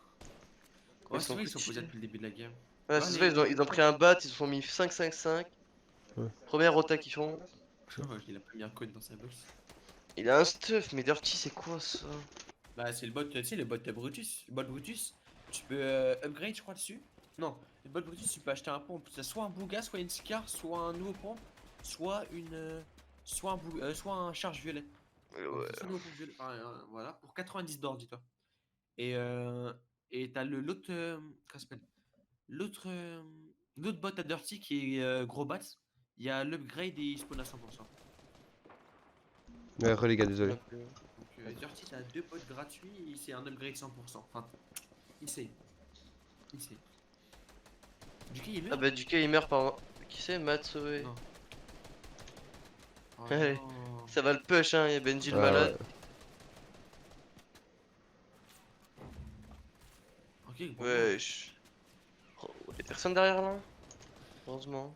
Ils Ouais, sont c'est vrai, ils sont petits. posés depuis le début de la game. Ouais, Ouais, c'est les- vrai, ils ont pris un bat, ils se sont mis 5-5-5. Ouais. Première rota qu'ils font. Ouais, il a pas mis un code dans sa box. Il a un stuff, mais Dirty, c'est quoi ça? Bah, c'est le bot, tu sais, le bot Brutus. Le bot Brutus, tu peux upgrade, je crois, dessus. Non, le bot Brutus, tu peux acheter un pompe. C'est soit un Bouga, soit une Scar, soit un nouveau pompe, soit une. Soit un charge violet. Donc, Ouais. c'est soit nouveau pompe violet. Enfin, voilà, pour 90 d'or, dis-toi. Et t'as l'autre. Comment ça s'appelle? L'autre. L'autre bot à Dirty qui est gros bats. Il y a l'upgrade et il spawn à 100%. Ouais, relégat, désolé. Donc Dirty t'as 2 pots gratuits et c'est un upgrade 100%. Enfin, il sait. Du coup il meurt. Ah bah, Duquet il meurt par. Qui c'est? Matt sauvé. Non. Oh Allez. non. Ça va le push, hein, il y a Benji le Ouais, malade. Ok, bon, Wesh. Oh, y'a personne derrière là? Heureusement.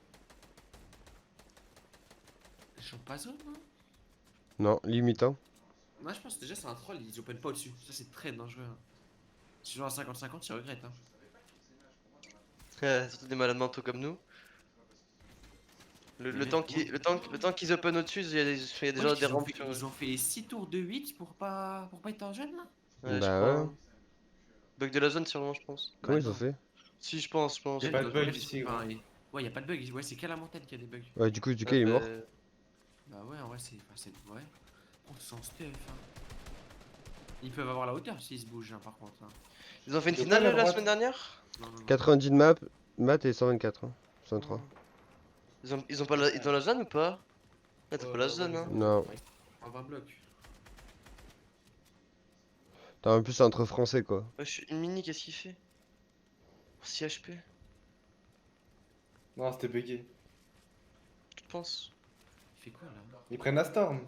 Ils sont pas zone, hein. Non, limite. Hein. Moi je pense déjà c'est un troll, ils open pas au-dessus. Ça c'est très dangereux. Hein. Si tu joues à 50-50, tu regrettes. Hein. Surtout des malades mentaux comme nous. Le Mais temps mec, qu'ils open au-dessus, il y a Ouais, déjà des ils ont rampes. fait, ils ont fait 6 tours de 8 pour pas être en jeune là. Ouais, je Bah crois. ouais. Hein. Bug de la zone sûrement, je pense. Comment Bah ils ont non. fait? Si, je pense. Y a pas de bug ici, Enfin, ouais, y a pas de bug. Ouais, c'est qu'à la montagne qu'il y a des bugs. Ouais, du coup, Eduqué, il est mort. Bah ouais, en vrai, c'est. Ouais. Oh, sans stuff. Hein. Ils peuvent avoir la hauteur s'ils se bougent, hein, par contre. Hein. Ils ont fait une Ils ont finale pas la la droite. semaine dernière? Non. 90 de map, mat et 124. Hein. 103. Ils ont pas ils ont la zone ou pas? Ah, t'as pas la zone, hein. Non. On va bloc. T'as en plus c'est entre français quoi. Wesh, une mini, qu'est-ce qu'il fait? 6 HP, Non, c'était bugué. tu penses? Il fait quoi là? Ils prennent la Storm.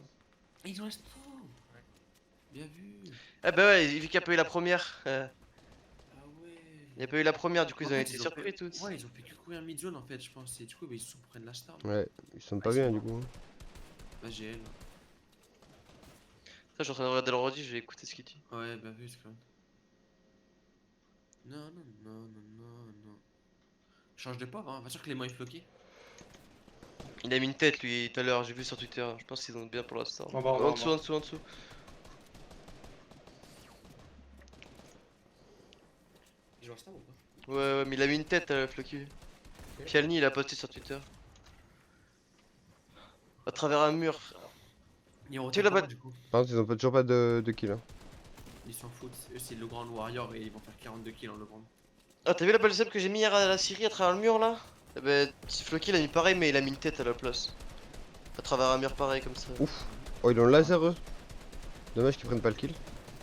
Ah, ils ont un stone. Bien vu. Ah bah ouais, vu qu'il y a pas eu la première. Ah ouais. Il y a pas eu la première, du coup En ils ont fait, été ont surpris fait- tous. Ouais, ils ont fait que courir mid-zone en fait, je pense. Et du coup, bah, ils se prennent la star. Ouais, ils sont pas ils bien sont du coup. Bah, GL. Ça, je suis en train de regarder le rediff, je vais écouter ce qu'il dit. Ouais, bah, vu, c'est quand même. Non. Change de pauvre, hein. Pas sûr que les mains est floqué. Il a mis une tête lui tout à l'heure, j'ai vu sur Twitter. Je pense qu'ils ont bien pour l'instant. En bas, en bas, En en dessous, bas. en dessous. Ils jouent à star ou pas? Ouais, mais il a mis une tête, Floki. Pialni, il a posté sur Twitter. À travers un mur. Ils ont Tu l'as retard pas- du coup. Par contre, ils ont toujours pas de kill. Hein. Ils s'en foutent. Eux, c'est le Grand Warrior et ils vont faire 42 kills en le grand. Ah, t'as vu la balle que j'ai mis hier à la Syrie à travers le mur là? Eh ben, Floki il a mis pareil, mais il a mis une tête à la place. À travers un mur pareil comme ça. Ouf. Oh, ils ont le laser eux. Dommage qu'ils prennent pas le kill.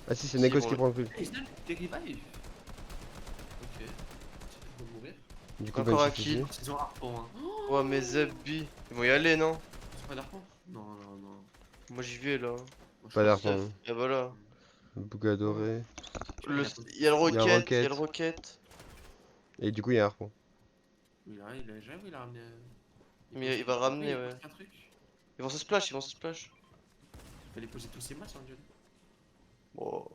Ah si, c'est Si, Nekos bon, qui prend le kill. Hey, Snap, t'es revive. vont mourir. Du coup, Encore Banshee un fait kill. chier. Ils ont harpon, hein. Ouais, mais Zebby. Ils vont y aller, non? C'est pas d'harpon? Non, non, non. Moi j'y vais là. Moi, je Pas pense- d'harpon. Et voilà. Bouga doré. Tu vois, Le... il a posé- Il y a le Il y a rocket, il y a le rocket. rocket. Et du coup, il y a un harpon. J'avoue, il a ramené. Mais il va ramener, il ouais. pose un truc. Ils vont se splash, ils vont se splash. Il va les poser tous ses masses en duel. Bon.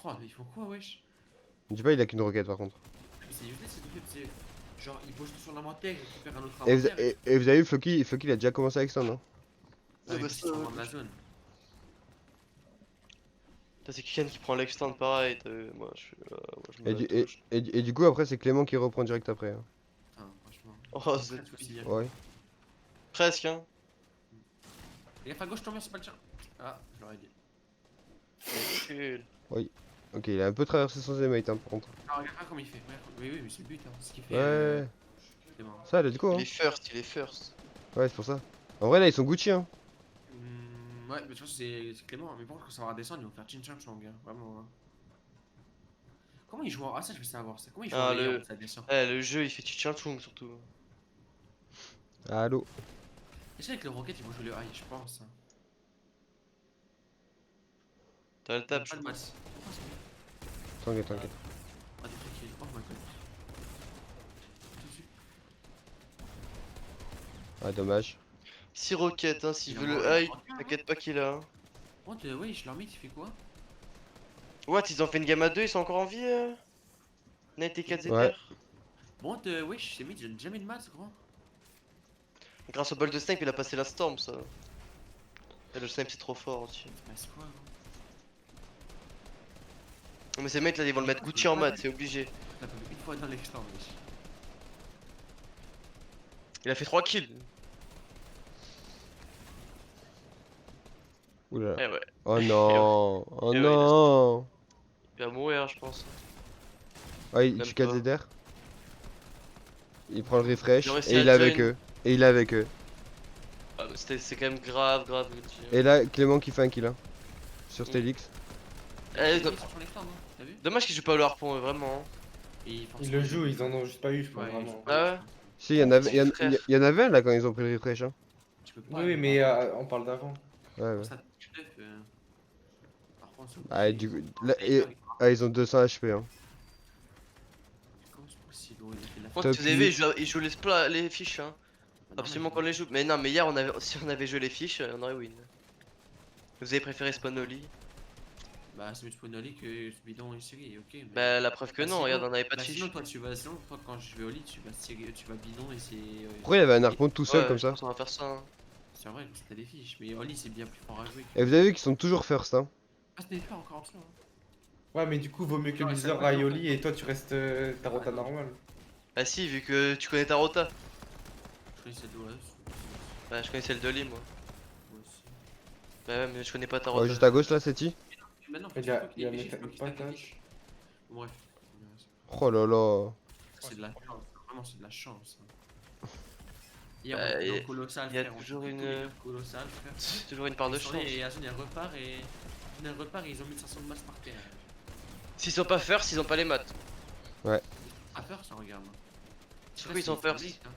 Oh, mais ils font quoi, wesh? Dis pas, il a qu'une roquette par contre. Mais c'est useless, c'est tout fait. C'est genre, il pose tout sur l'inventaire, il récupère un autre Et vous, inventaire. et vous avez vu, Floki, il a déjà commencé avec ça, non? Ah, mais bah, ils ça, sont dans la zone. Putain, c'est Kikan qui prend l'extend pareil. Moi je suis là, moi je me Et la du, touche. et du coup, après, c'est Clément qui reprend direct après. Hein. Putain, franchement. Oh, Après, c'est tu vois, s'il y a- Ouais. presque hein. Les gars, à gauche, tombe, c'est pas le tien. Ah, je l'aurais dit. Cool. Ok, il a un peu traversé son zémate, hein, par contre. Ah, regarde comment il fait. Regarde. Oui, oui, mais c'est le but, hein. C'est ce qu'il fait. Ouais. C'est marrant. Ça, let's go, Il hein. est first, il est first. Ouais, c'est pour ça. En vrai, là, ils sont Gucci, hein. Ouais, mais tu vois, c'est Clément. Mais par contre, quand ça va redescendre, ils vont faire Chin Chang Chong, hein. Vraiment. Hein. Comment ils jouent en... Ah, ça, je veux savoir. Ça. Comment ils jouent Ah, en layer le- quand ça descend? Eh, le jeu il fait Ching Chung surtout. Allô. Est-ce qu'avec le Rocket, ils vont jouer le high, je pense. Hein. T'as le tap, je Pas de crois. masse. Pourquoi c'est- T'inquiète, t'inquiète. Ah, des trucs qui... Oh my god. Tout de suite. Ah, dommage. Si Rocket, hein, s'il Il veut envoie le un high, Rocket, hein. t'inquiète pas qu'il a. Hein. Oh, wesh, leur mate, il fait quoi? What, ils ont fait une gamme à 2, ils sont encore en vie Night et 4 Ouais. Bon, wesh, c'est mid, j'ai jamais de masse, gros. Grâce au bol de snipe, il a passé la storm, ça. Et le snipe, c'est trop fort aussi. Bah, c'est quoi, gros? Mais ces mecs là, ils vont le mettre Gucci en mat, c'est obligé. T'as pas vu une fois dans l'extra, wesh. Il a fait 3 kills. Oula. Eh ouais, Oh non. Oh Eh ouais, non. il va mourir, je pense. Ah, il Même tue pas. KZR. Il prend le refresh. J'ai réussi Et à il est avec join. eux. Et il est avec eux. Ah, mais c'est quand même grave, grave. Gucci. Et là, Clément qui fait un kill, hein. Sur Mm. Stélix. Eh, Ils sont sur l'extra, non? T'as vu? dommage qu'il joue pas au harpon, vraiment. Et Ils le jouent, ils en ont juste pas eu, je pense, Ouais, vraiment. Ah ouais. Si, il y en avait, Petit frère. il y en avait un là quand ils ont pris le refresh, hein. Tu peux pas. Oui, oui, mais on parle d'avant. Ouais, ouais. Pour ça, tu def, par contre, c'est Ah, et obligé. du coup, là, Et- ah, ils ont 200 HP, hein. Comment c'est possible, gros? Il a fait la Par contre, Top si vous avez vu, huit. il joue les fiches, hein. Ah, non, Absolument mais- qu'on les joue. Mais non, mais hier, si on avait joué les fiches, on aurait win. Vous avez préféré spawn au lit? Bah, c'est mieux de spawn au lit que ce bidon et série, ok. Mais... Bah, la preuve que Bah, non, sinon- regarde, on avait pas de Bah, sinon, fiches. toi, tu vas. Sinon, toi, quand je vais au lit, tu vas série, tu vas bidon et c'est. Pourquoi il avait un harpon tout seul Ouais, comme je ça? pense qu'on va faire ça. Hein. C'est vrai que c'était des fiches, mais au lit, c'est bien plus fort à jouer. Et vous avez vu qu'ils sont toujours first, hein. Ah, c'était fait encore en dessous. Hein. Ouais, mais du coup, vaut mieux que Ouais, le ça Blizzard va, aille au ça va. lit et toi tu restes ta rota normale. Ah si, vu que tu connais ta rota. Je connaissais le doigt. Bah, je connaissais le Dolly, moi. Moi aussi. Bah ouais, mais je connais pas ta Ouais, rota. juste à gauche là, c'est qui? Maintenant, Il y a- il y a pas tâche. Bref. Oh là là. C'est de la chance. Vraiment, c'est de la chance. Hein. Hier, Bah, on était y a- dans Colossal, y a frère. on toujours fait une- tous les mecs Colossal, frère. C'est toujours une part de chance. Et Azon, il repart et. Il repart et ils ont 1500 de masse par terre. S'ils sont pas first, ils ont pas les maths. À faire, ça regarde. Sur quoi ils sont first? Hein.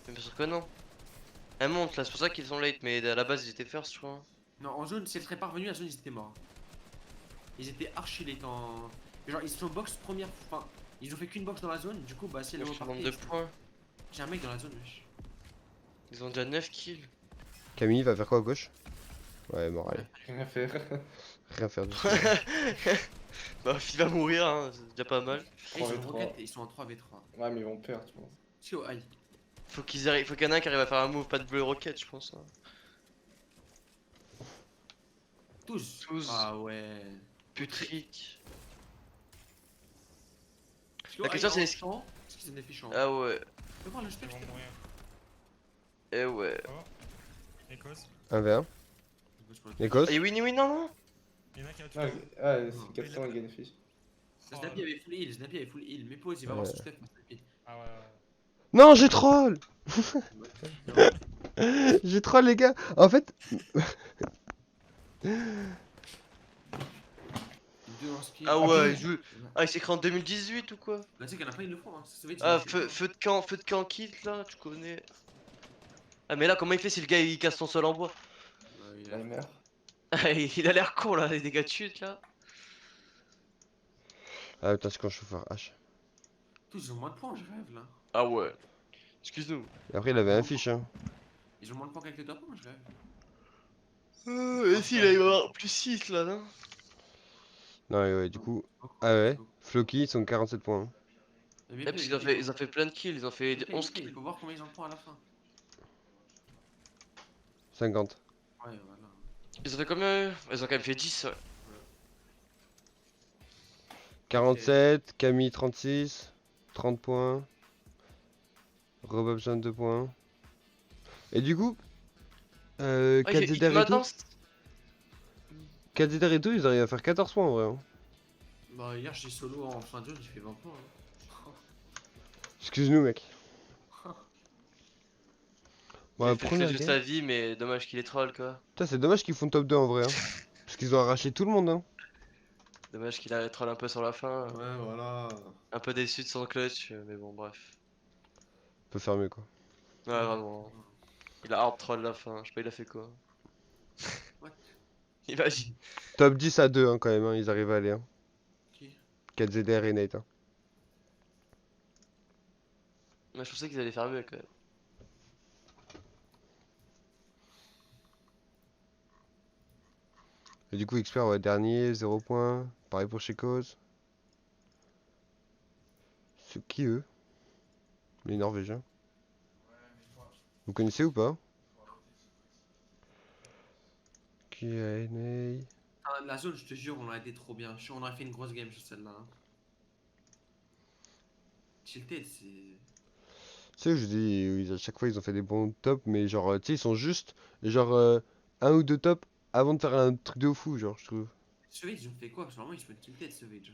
Mais bien sûr que non. Elle monte là, c'est pour ça qu'ils sont late, mais à la base ils étaient first, je crois. Non, en zone, si elle serait pas revenue, la zone, ils étaient morts. Ils étaient archi late en. Genre, ils sont box première. Enfin, ils ont fait qu'une box dans la zone, du coup, bah, si elle est Wesh, le nombre repartie. de points. J'ai un mec dans la zone, wesh. Ils ont déjà 9 kills. Camille va faire quoi à gauche? Ouais, mort, allez. Rien à faire. Rien faire du tout. Bah, il va mourir, hein, c'est déjà pas mal. Et ils, sont 3v3. rocket, et ils sont en 3v3. Ouais, mais ils vont perdre, tu vois. Si, oh, aïe. Faut qu'il y en ait un qui arrive à faire un move, pas de bleu rocket, je pense. Hein. Tous. Tous. Ah ouais. Putrique. Parce que, La question, c'est est-ce qu'ils ont des fiches en haut? Ah ouais. Fais voir le Ils spec. vont mourir. Eh ouais. Écosse. 1v1. Écosse. Et oui, non, non. Il y en a qui a tué. Ah, c'est 400 et gagne fish. Snappy avait full heal, Snappy avait full heal. Mais pause, il va avoir son step, Snappy. Ah ouais, ouais. Non, j'ai troll. J'ai troll, les gars. En fait, 2 en ski. Ah Ah, ouais, puis- il joue. Ah, il s'est créé en 2018 ou quoi? Bah, tu sais qu'il y en a pas, ils le font. Hein. Sauvage, Ah, il le fait feu de camp kit là, tu connais. Ah, mais là, comment il fait si le gars il casse son sol en bois? tout. Ouais, il Bah, a- il meurt. Ah, il a l'air con là, les dégâts de chute là. Ah putain, c'est quand je chauffeur H. Tous, ils ont moins de points, je rêve là. Ah ouais. Excuse-nous. Et après, il avait un fiche, hein. Ils ont moins de points qu'avec les top points, je rêve. Et si, il va y avoir plus 6 là, non? Non, ouais, du coup. Beaucoup, Ah ouais, beaucoup. Floki, ils sont 47 points, hein. Mais Ouais, Mireille, parce ils ont fait plein de kills, ils ont fait 11 Il kills. faut voir combien ils ont de points à la fin. 50. Ouais, voilà. Ils ont fait combien eux? Ils ont quand même fait 10, ouais. 47, Camille 36, 30 points. Robobson 2 points. Et du coup, Ah, il KZR et tout, m'attend. KZR et tout, ils arrivent à faire 14 points en vrai, hein. Bah, hier, j'ai solo en fin de jeu, j'ai fait 20 points. Hein. Excuse-nous, mec. Bon, Il la a fait le première jeu de game. sa vie, mais dommage qu'il est troll quoi. Putain, c'est dommage qu'ils font top 2 en vrai, hein. Parce qu'ils ont arraché tout le monde, hein. Dommage qu'il a troll un peu sur la fin. Ouais, voilà. Un peu déçu de son clutch, mais bon, bref. On peut faire mieux, quoi. Ouais, vraiment. Il a hard troll la fin, je sais pas, il a fait quoi. What? Imagine. Top 10 à 2, hein, quand même, hein. Ils arrivent à aller, hein. Qui? KZR et Nate, hein. Moi je pensais qu'ils allaient faire mieux quand même. Et du coup, Expert, ouais, dernier, 0 points. Pareil pour chez Cause. C'est qui eux? Les Norvégiens. Vous connaissez ou pas? Qui a NA? Ah, la zone, je te jure, on a été trop bien. On aurait fait une grosse game sur celle-là. Hein. Tilted, c'est. Tu sais, je dis, à chaque fois ils ont fait des bons tops, mais genre, tu sais, ils sont juste, genre, un ou deux tops avant de faire un truc de fou, genre, je trouve. Savage, ils ont fait quoi? Parce que normalement, ils se mettent Tilted, Savage.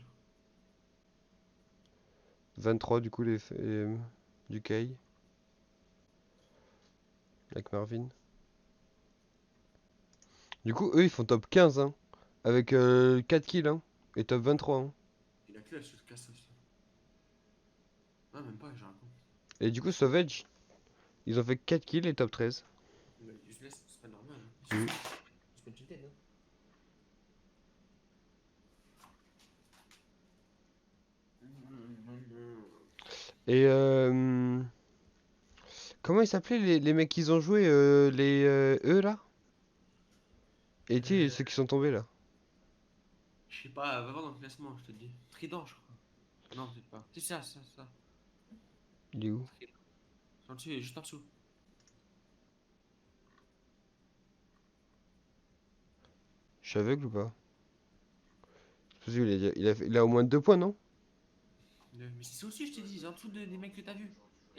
23 du coup, du K. Avec Marvin. Du coup, eux, ils font top 15, hein. Avec 4 kills, hein. Et top 23, hein. Il a clutch, ce casse aussi. Non, même pas, j'ai un con. Et du coup, Savage, ils ont fait 4 kills et top 13. Mais useless, c'est pas normal. Mm. Ils se mettent Tilted, hein. Et comment ils s'appelaient les mecs qu'ils ont joué, eux là? Et tu sais, ceux qui sont tombés là. Je sais pas, va voir dans le classement, je te dis. Trident, je crois. Non, peut-être pas. C'est ça, ça. Il est où? Trident. En dessous, il est juste en dessous. Je suis aveugle ou pas? C'est possible, il a au moins 2 points, non? Mais c'est ça aussi, je t'ai dit, en dessous des mecs que t'as vu.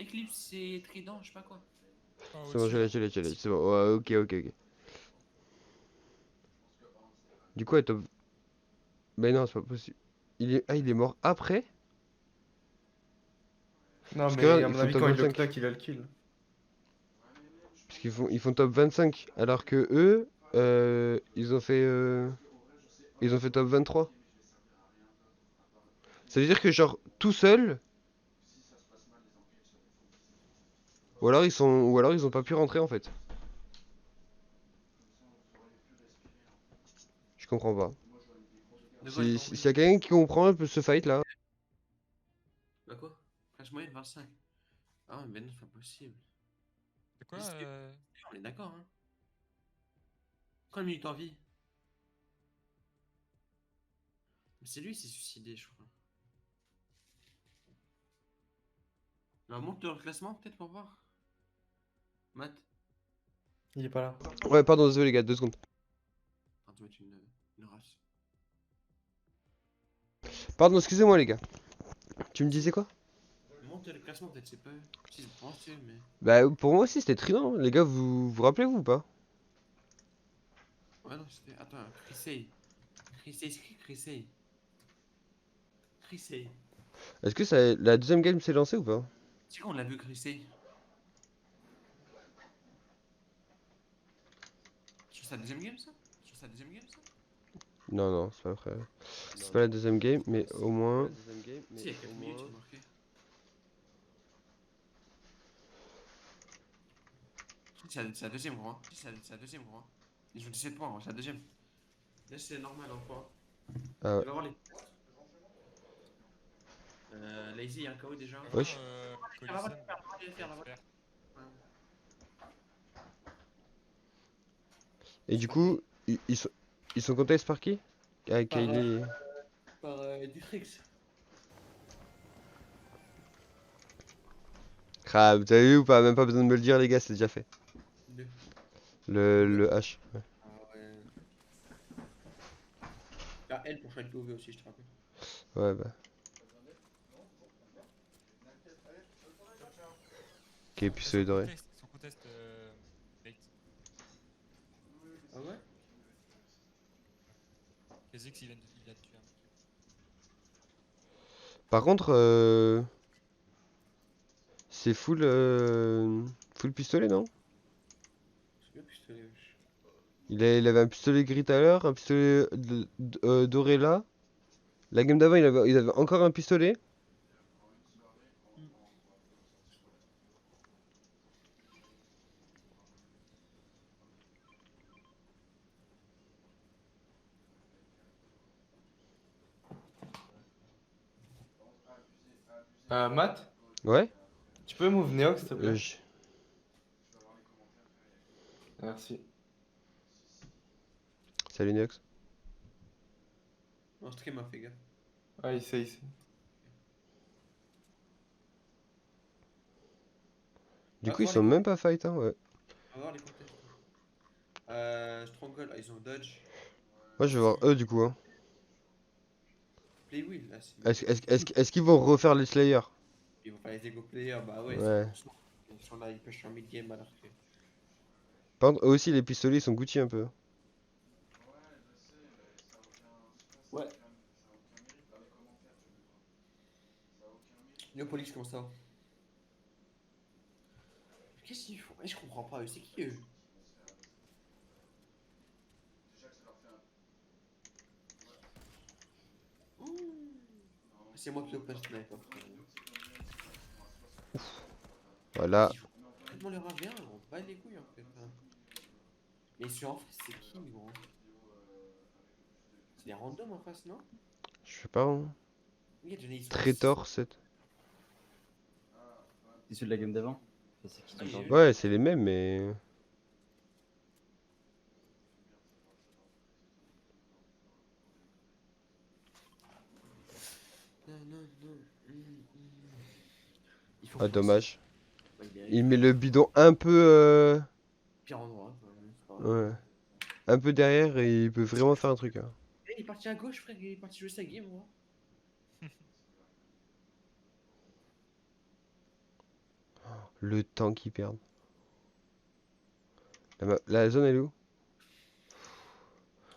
Eclipse et Trident, je sais pas quoi. Ah, C'est bon, je l'ai, c'est bon. Ouais, ok. Du coup, ouais, top. Mais non, c'est pas possible. Il est mort après? Non, Parce que mais là, à ils mon font avis, top quand il le 25. claque, il a le kill. Parce ils font top 25. Alors que eux, ils ont fait top 23. Ça veut dire que, genre, tout seul. Ou alors ils ont pas pu rentrer en fait. Je comprends pas. De quoi, j'ai pas S'il compris. y a quelqu'un qui comprend un peu ce fight là. Bah quoi? Crash moyenne 25. Ah ouais, mais non, c'est pas possible. C'est quoi On est d'accord, hein. Combien de minutes en vie? Mais c'est lui qui s'est suicidé, je crois. Alors, monte le classement, peut-être, pour voir. Matt, Il est pas là. Ouais, pardon, désolé les gars, 2 secondes. attends, tu mettre une race. Pardon, excusez-moi les gars. Tu me disais quoi? Monte le classement, peut-être, c'est pas eux. Si, c'est pas eux, mais. Bah pour moi aussi c'était Trident. Les gars, vous rappelez-vous ou pas? Ouais, non, c'était. Attends, Crisey. Crisey, c'est qui Crisey? Crisey. Est-ce que la deuxième game s'est lancée ou pas? C'est quand on l'a vu, Crisey? Sur sa deuxième game, ça? Sur sa deuxième game, ça? Non, non, c'est pas vrai. C'est pas la deuxième game, mais au moins. Si, il y a 4 minutes, j'ai marqué. C'est la deuxième, gros. C'est la deuxième, gros. Ils ont 17 points, c'est la deuxième. Là, c'est normal en point. Ah ouais. Tu vas voir les. Lazy, il y a un KO déjà. Wesh. Collison, Faire la faire. Et du coup, ils sont contestés par qui? Ah, Par, Kylie. par Dutrix. Ah, vous avez vu ou pas? Même pas besoin de me le dire, les gars, c'est déjà fait. Deux. Le H. Ouais. Ah ouais. Ah, elle pour faire une POV aussi, je te rappelle. Ouais, bah. Ok, pistolet doré. Son contest, late. Ah ouais? Kha'Zix, il vient de tuer un mec. Par contre, c'est full pistolet, non? C'est bien pistolet, wesh. Il avait un pistolet gris tout à l'heure, un pistolet doré là. La game d'avant, il avait encore un pistolet. Matt, Ouais. tu peux move Neox, s'il te plaît? Je- Merci. Salut Nox. Non, stream a fait gaffe. Ah, il sait. Du Ah, coup, ils voir sont les même pas fight, hein, ouais. On va voir les contests. Stronghold, ah, ils ont dodge. Moi, je vais voir eux, du coup, hein. Play Wheel, là, c'est. Est-ce qu'ils vont refaire les Slayers? Ils vont faire les ego players, bah ouais, Ouais. 100%. Ils sont là, ils push en mid-game alors que. Par contre, eux aussi, les pistolets, ils sont Gucci un peu. Ouais. Neopolis, comment ça? Qu'est-ce qu'ils font? Je comprends pas, eux, c'est qui eux? Ouh. C'est moi qui open sniper. Voilà. Ils font complètement leur 1v1, on bat les couilles en fait. Hein. Mais sur en face, c'est qui, gros? C'est des randoms en face, non? Je sais pas, hein. Oui, il y a déjà Traitor 7. C'est celui de la game d'avant? Ça, c'est qui Ah, j'ai t'en vu. parle? Ouais, c'est les mêmes, mais. Non, non, non. Il faut Ah, dommage. Ouais, Il met le bidon un peu. pire endroit. C'est pas grave. Ouais. Un peu derrière et il peut vraiment faire un truc, hein. Eh, il est parti à gauche, frère, il est parti jouer sa game, moi. Le temps qu'ils perdent. La zone, elle est où?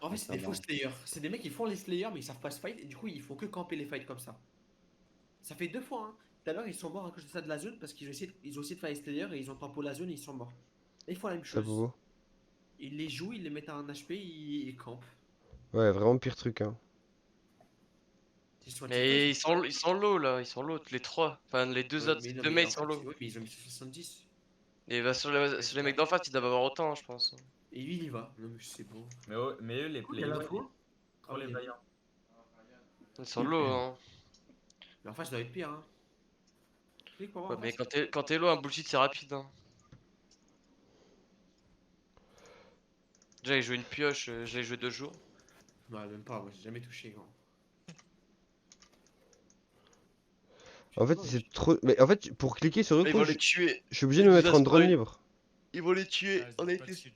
En fait, c'est des faux slayers. C'est des mecs qui font les slayers, mais ils savent pas se fight, et du coup, ils font que camper les fights comme ça. Ça fait deux fois, hein. Tout à l'heure, ils sont morts à cause de ça de la zone, parce ils ont essayé de faire les slayers et ils ont tempo la zone et ils sont morts. Là, ils font la même Ça, chose. Bobo. Ils les jouent, ils les mettent à un HP, ils campent. Ouais, vraiment pire truc, hein. Ils sont Mais ils sont low là, ils sont low tous les trois. Enfin, les deux autres, deux mates sont low. Ouais, mais ils ont mis 70. Et bah, sur les mecs d'en face, ils doivent avoir autant, je pense. Et lui, il y va. Non, mais c'est bon. Mais eux, les Il y a players, l'info. trop les vaillants. Ils sont low, hein. Mais en face, ça doit être pire, hein. Clique pour voir Ouais, en mais face. quand t'es low, un bullshit c'est rapide, hein. Déjà, il joue une pioche, je l'ai joué 2 jours. Non, même pas, moi, j'ai jamais touché, gros. En fait, c'est trop. Mais en fait, pour cliquer sur eux, Ils vont les tuer. je suis obligé de me mettre en drone Spoil. libre. Ils vont les tuer. Ah, On ils a ont pas de été. shield.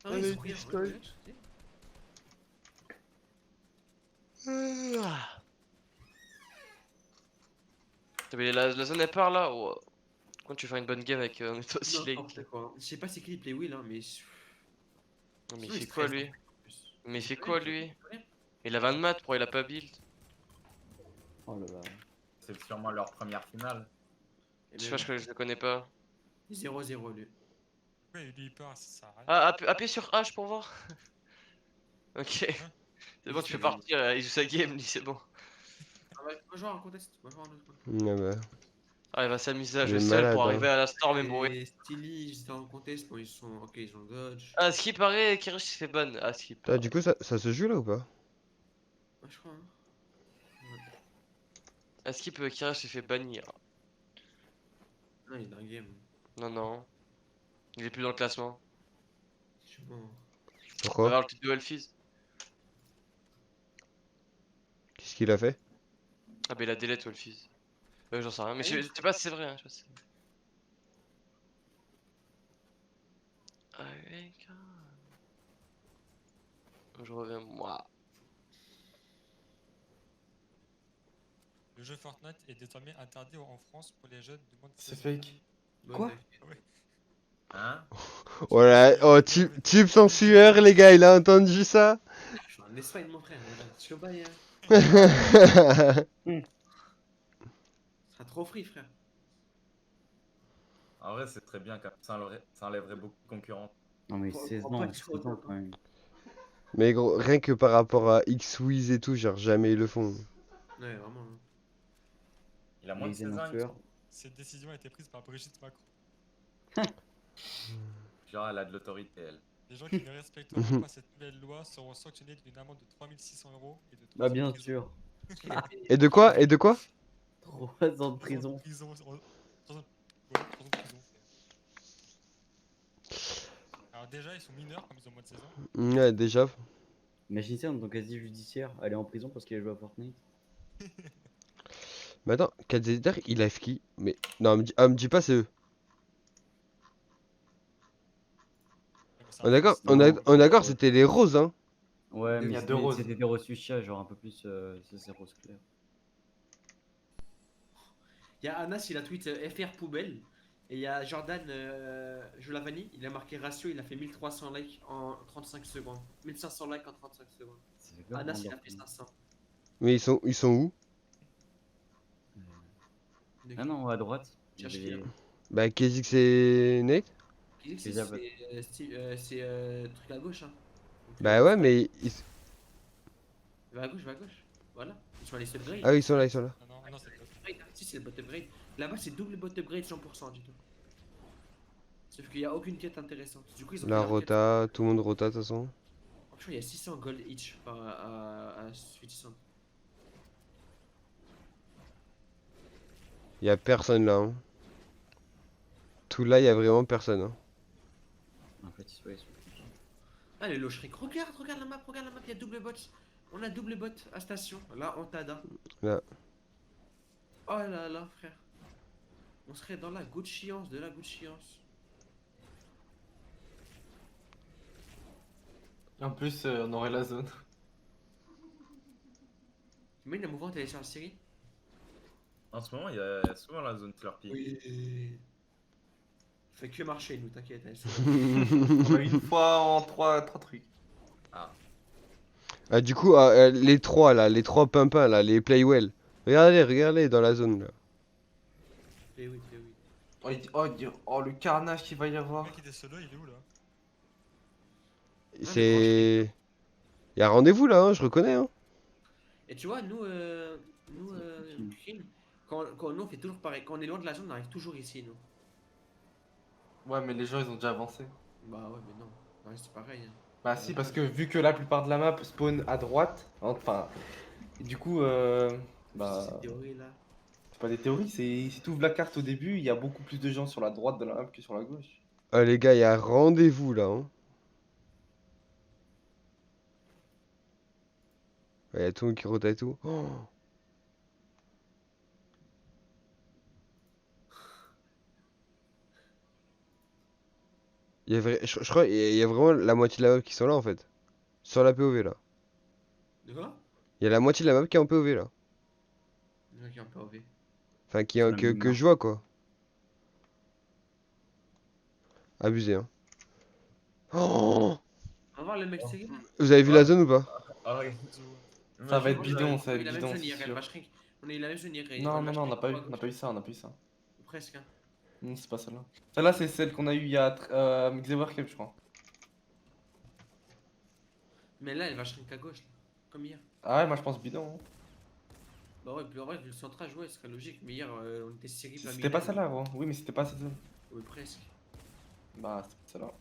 Ah, Ouais, ils mais ont rien, Discord. ouais, Mais la zone elle part là. Oh. Quand tu fais une bonne game avec un état aussi Non, late. n'importe quoi. Je sais pas c'est qui les play will, hein, mais. Non, mais il Sinon, fait ils quoi stressent, lui? en plus. Mais il fait Rien, quoi ils lui? font rien. Il a 20 de maths, pourquoi il a pas build? Oh là là. C'est sûrement leur première finale. Je sais pas, je le connais pas. 0-0 lui. Ouais, lui il part, ça sert à rien. Ah, appuyez sur H pour voir. Ok. C'est bon, tu fais Juste, partir, il joue sa game, lui, c'est bon. Ah ouais, moi je vois en contest, moi je vois en autre. Ouais, bah, Ah, il va s'amuser à il jouer est seul pour malade, arriver hein. à la storm et mourir. Et Steely, j'étais en contest, bon ils sont. Ok, ils ont dodge. Ah, ce qui paraît, Kirish s'est fait ban. Ah, ce qui Putain, paraît. du coup, ça se joue là ou pas? Ouais, je crois, hein. Ah, ce qui peut, Kirish s'est fait bannir. Non, il est dans le game. Non, non. Il est plus dans le classement. Je sais pas. Pourquoi? Regarde le tweet de Elfiz. Qu'est-ce qu'il a fait? Ah, bah il a delete Elfiz. J'en sais rien, mais Ah, je sais pas si c'est vrai. Hein, je sais pas si c'est vrai. Ah, mec. Je reviens, moi. Le jeu Fortnite est désormais interdit en France pour les jeunes de moins de C'est 16 ans. fake. Bon, Quoi? t'inquiète. Hein? Voilà, oh, tube sans sueur, les gars, il a entendu ça? Je suis en Espagne, mon frère, regarde, je le bail, hein. Ça sera trop free, frère. En vrai, c'est très bien, car ça enlèverait beaucoup de concurrents. Non, mais Faut- 16 faut pas ans, que tu sois 16 ans autant, quand même. Mais gros, rien que par rapport à X-Wiz et tout, genre jamais ils le font. Ouais, vraiment. Hein. Il a moins de Les 16 ans, il me influenceurs. semble. Cette décision a été prise par Brigitte Macron. Genre, elle a de l'autorité, elle. Les gens qui ne respecteront pas cette nouvelle loi seront sanctionnés d'une amende de 3600 € et de 3 Bah, ans de bien prison. sûr. Et de quoi? Et de quoi? 3 ans de 3 ans de prison. prison. 3 ans ouais, 3 ans de prison. Alors déjà, ils sont mineurs comme ils ont moins de 16 ans. Ouais, déjà. Imagine ça dans ton casier judiciaire, aller en prison parce qu'il a joué à Fortnite. Mais attends, Kader, il a qui? Mais non, me dis pas c'est eux. Ouais, mais c'est On un est d'accord, fils. on est d'accord, Ouais. c'était les roses, hein. Ouais, Il y mais a deux roses. c'était des roses fuchsia, genre un peu plus. C'est rose clair. Il y a Anas, il a tweet FR poubelle. Et il y a Jordan Jolavani, il a marqué ratio, il a fait 1300 likes en 35 secondes. 1500 likes en 35 secondes. Ça fait peur, Anas, hein, il a leur fait prison. 500. Mais ils sont où? Ah non, à droite. Cherche il y qui, là avait- Bah, Kezix et Nate? Qui dit que Déjà, c'est truc à gauche, hein. Donc, Bah ouais, c'est- mais Va à gauche, va à gauche. Voilà. Ils sont allés se upgrade. ah oui, ils sont là, ils sont là. Non, non, non, c'est top. Upgrade, hein. Si, c'est le bot upgrade. Là-bas, c'est double bot upgrade 100% du tout. Sauf qu'il n'y a aucune quête intéressante. Du coup, ils ont La fait leur quête. rota, tout le monde rota de toute façon. Franchement, il y a 600 gold each à Sweetie. Y a personne là, hein. Tout là, y a vraiment personne, hein. En fait, ils sont. Ah, les Lochrik. Regarde la map, il y a double bot. On a double bot à station. Là, en Tada. Là. Oh là là, frère. On serait dans la goutte chiance de la goutte chiance. Et en plus, on aurait la zone. T'imagines la mouvante, elle est sur la série? En ce moment, il y a souvent la zone Slurpee. Oui. Fait que marcher, nous, t'inquiète. Elle est On a eu une fois en 3 trucs. Ah, du coup, les trois là, les trois pimpins là, les Playwell. Regardez dans la zone là. Eh oui, eh oui. Oh, le carnage qu'il va y Le avoir. mec qui était solo, il est où là? C'est. Y a rendez-vous là, hein, je reconnais, hein. Et tu vois, nous, Green, quand nous on fait toujours pareil. Quand on est loin de la zone, on arrive toujours ici, nous. Ouais, mais les gens ils ont déjà avancé. Bah ouais, mais non. Ouais, c'est pareil. Hein. Bah si, parce que vu que la plupart de la map spawn à droite, enfin, du coup, bah, Cette théorie là. c'est pas des théories, c'est si tu ouvres la carte au début, il y a beaucoup plus de gens sur la droite de la map que sur la gauche. Ah, les gars, y a rendez-vous là, hein. Ouais, y a tout le monde qui rota et tout. Oh. Je crois y a vraiment la moitié de la map qui sont là en fait. Sur la POV là. De quoi? Y a la moitié de la map qui est en POV là. Ok, un peu OV. Enfin, Sur la même que map. je vois quoi. Abusé, hein. Oh. On va voir le mec série. Vous avez vu la zone ou pas? Ah oui. Ça va être Imagine- bidon, ça On va a eu être la même bidon, zone c'est IRL, sûr. Vachrik. On a eu la même zone IRL. Non, Vachrik, on n'a pas eu, à on n'a gauche. pas eu ça, on n'a pas eu ça. Ou presque, hein. Non, c'est pas celle-là. Celle-là, c'est celle qu'on a eu il y a Xewer Cap, je crois. Mais là, elle va shrink à gauche. Là. comme hier. Ah ouais, moi je pense bidon. Hein. Bah ouais, puis en vrai, vu le centrage, ouais, ce serait logique. Mais hier, on était Syrie plein C'était pas milieu. celle-là, gros. Oui, mais c'était pas cette zone. Oui, presque. Bah, c'était celle-là.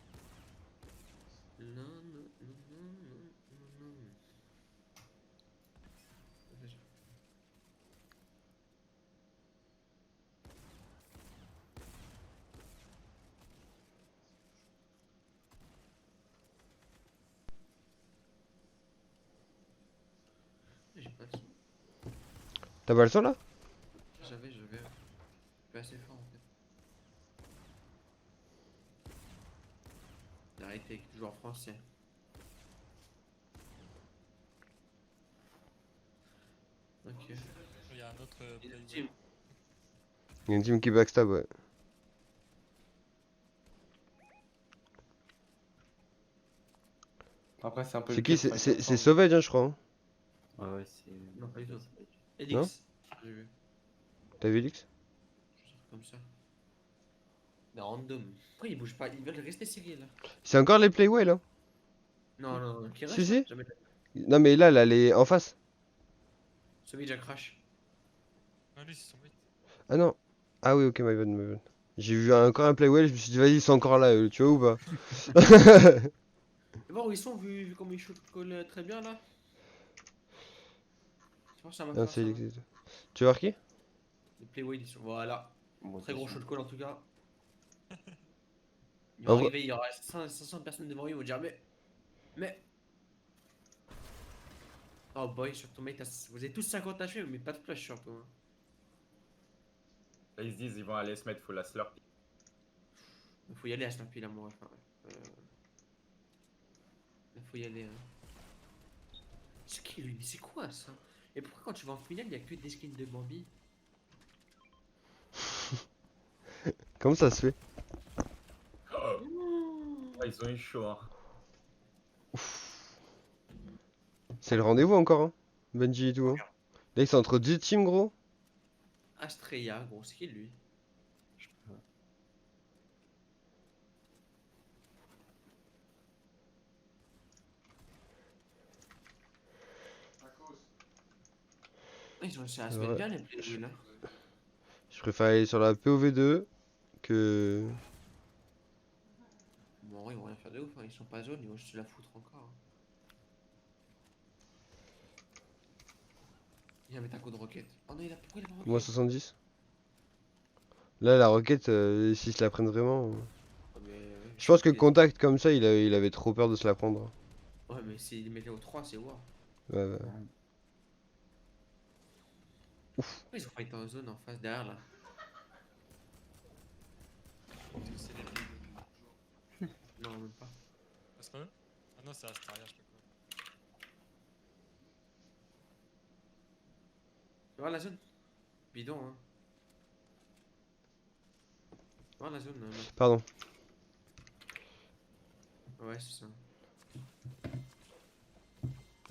Non, non, non, non, non, non, non. J'ai pas de son. T'as pas le son là? J'avais. Pas assez fort en fait. Arrêtez, toujours en français. Ok. Il y a un autre Et la playway. team. Il y a une team qui backstab, ouais. Après, c'est un peu C'est le qui? pire fight C'est ensemble. Sauvage, hein, je crois. Hein. Ouais, ouais, c'est. Non, pas du tout. Non Elix. J'ai vu. T'as vu Lix? Je sors comme ça. Mais random. Pourquoi ils bougent pas? Ils veulent rester sérieux là. C'est encore les Playway là? Non, non, non. Qui Si, reste si. Jamais. Non, mais là, les en face. Celui déjà crash. Non, lui, c'est son mate. Ah non. Ah oui, ok, my bad, my bad. J'ai vu encore un Playway, je me suis dit, vas-y, ils sont encore là, tu vois ou pas? Et voir où ils sont, vu comme ils shoot call très bien là. Je pense que ça va Non, faire c'est ça. Lix. Tu veux voir qui? Les playway ils sont. Voilà. Bon, Très gros attention. shot call en tout cas. Ils En vont vrai- arriver, il y aura 500 personnes devant eux, ils vont dire mais. Oh boy, sur ton mate, vous avez tous 50 HP, mais pas de flash surtout. Hein. Là, ils se disent, ils vont aller se mettre full la slurp. Il faut y aller à Snappy là, moi. Enfin, il faut y aller. Hein. C'est qui lui? Mais c'est quoi ça? Et pourquoi quand tu vas en finale, il y a que des skins de Bambi? Comment ça se fait? Oh, ils ont eu chaud, hein. C'est le rendez-vous encore, hein? Benji et tout, hein? Là, ils sont entre 2 teams, gros. Astrea, gros, c'est qui lui? Ils ont réussi à se mettre Ouais. bien les plays là. Je préfère aller sur la POV2 que. Bon, ils vont rien faire de ouf, hein. Ils sont pas zone, ils vont juste se la foutre encore. Hein. Il va mettre un coup de roquette. Oh non, pourquoi il a pas roquette? Moins 70. Là, la roquette, s'ils se la prennent vraiment. Oh, mais, Je pense que suis contact comme ça, il avait trop peur de se la prendre. Ouais, mais s'il mettait au 3, c'est wow. Ouais, ouais. Pourquoi ils ont fight en zone en face derrière là? Parce que c'est les plays. Non, même pas. C'est pas eux? Ah non, c'est Astaria, je sais pas quoi. Tu vois la zone? Bidon, hein. Tu vois la zone, non. Pardon. Ouais, c'est ça.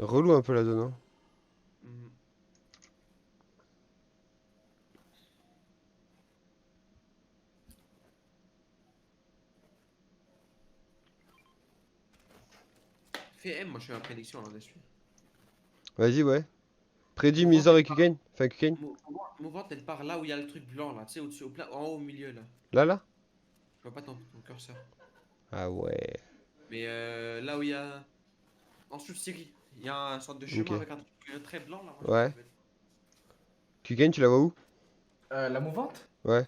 Relou un peu la zone, hein. Mhm. Fais M, moi je fais ma prédiction là dessus. Vas-y, ouais. Prédit Bon, Misor on et Kukane. Enfin, Kukane. Mouvante, elle part là où il y a le truc blanc là, tu sais, au-dessus, en haut au milieu là. Là? Je vois pas ton curseur. Ah ouais. Mais là où il y a. En dessous de Syrie, il y a une sorte de chemin Ok. avec un truc très blanc là. Ouais. Kukane, tu la vois où? La mouvante? Ouais.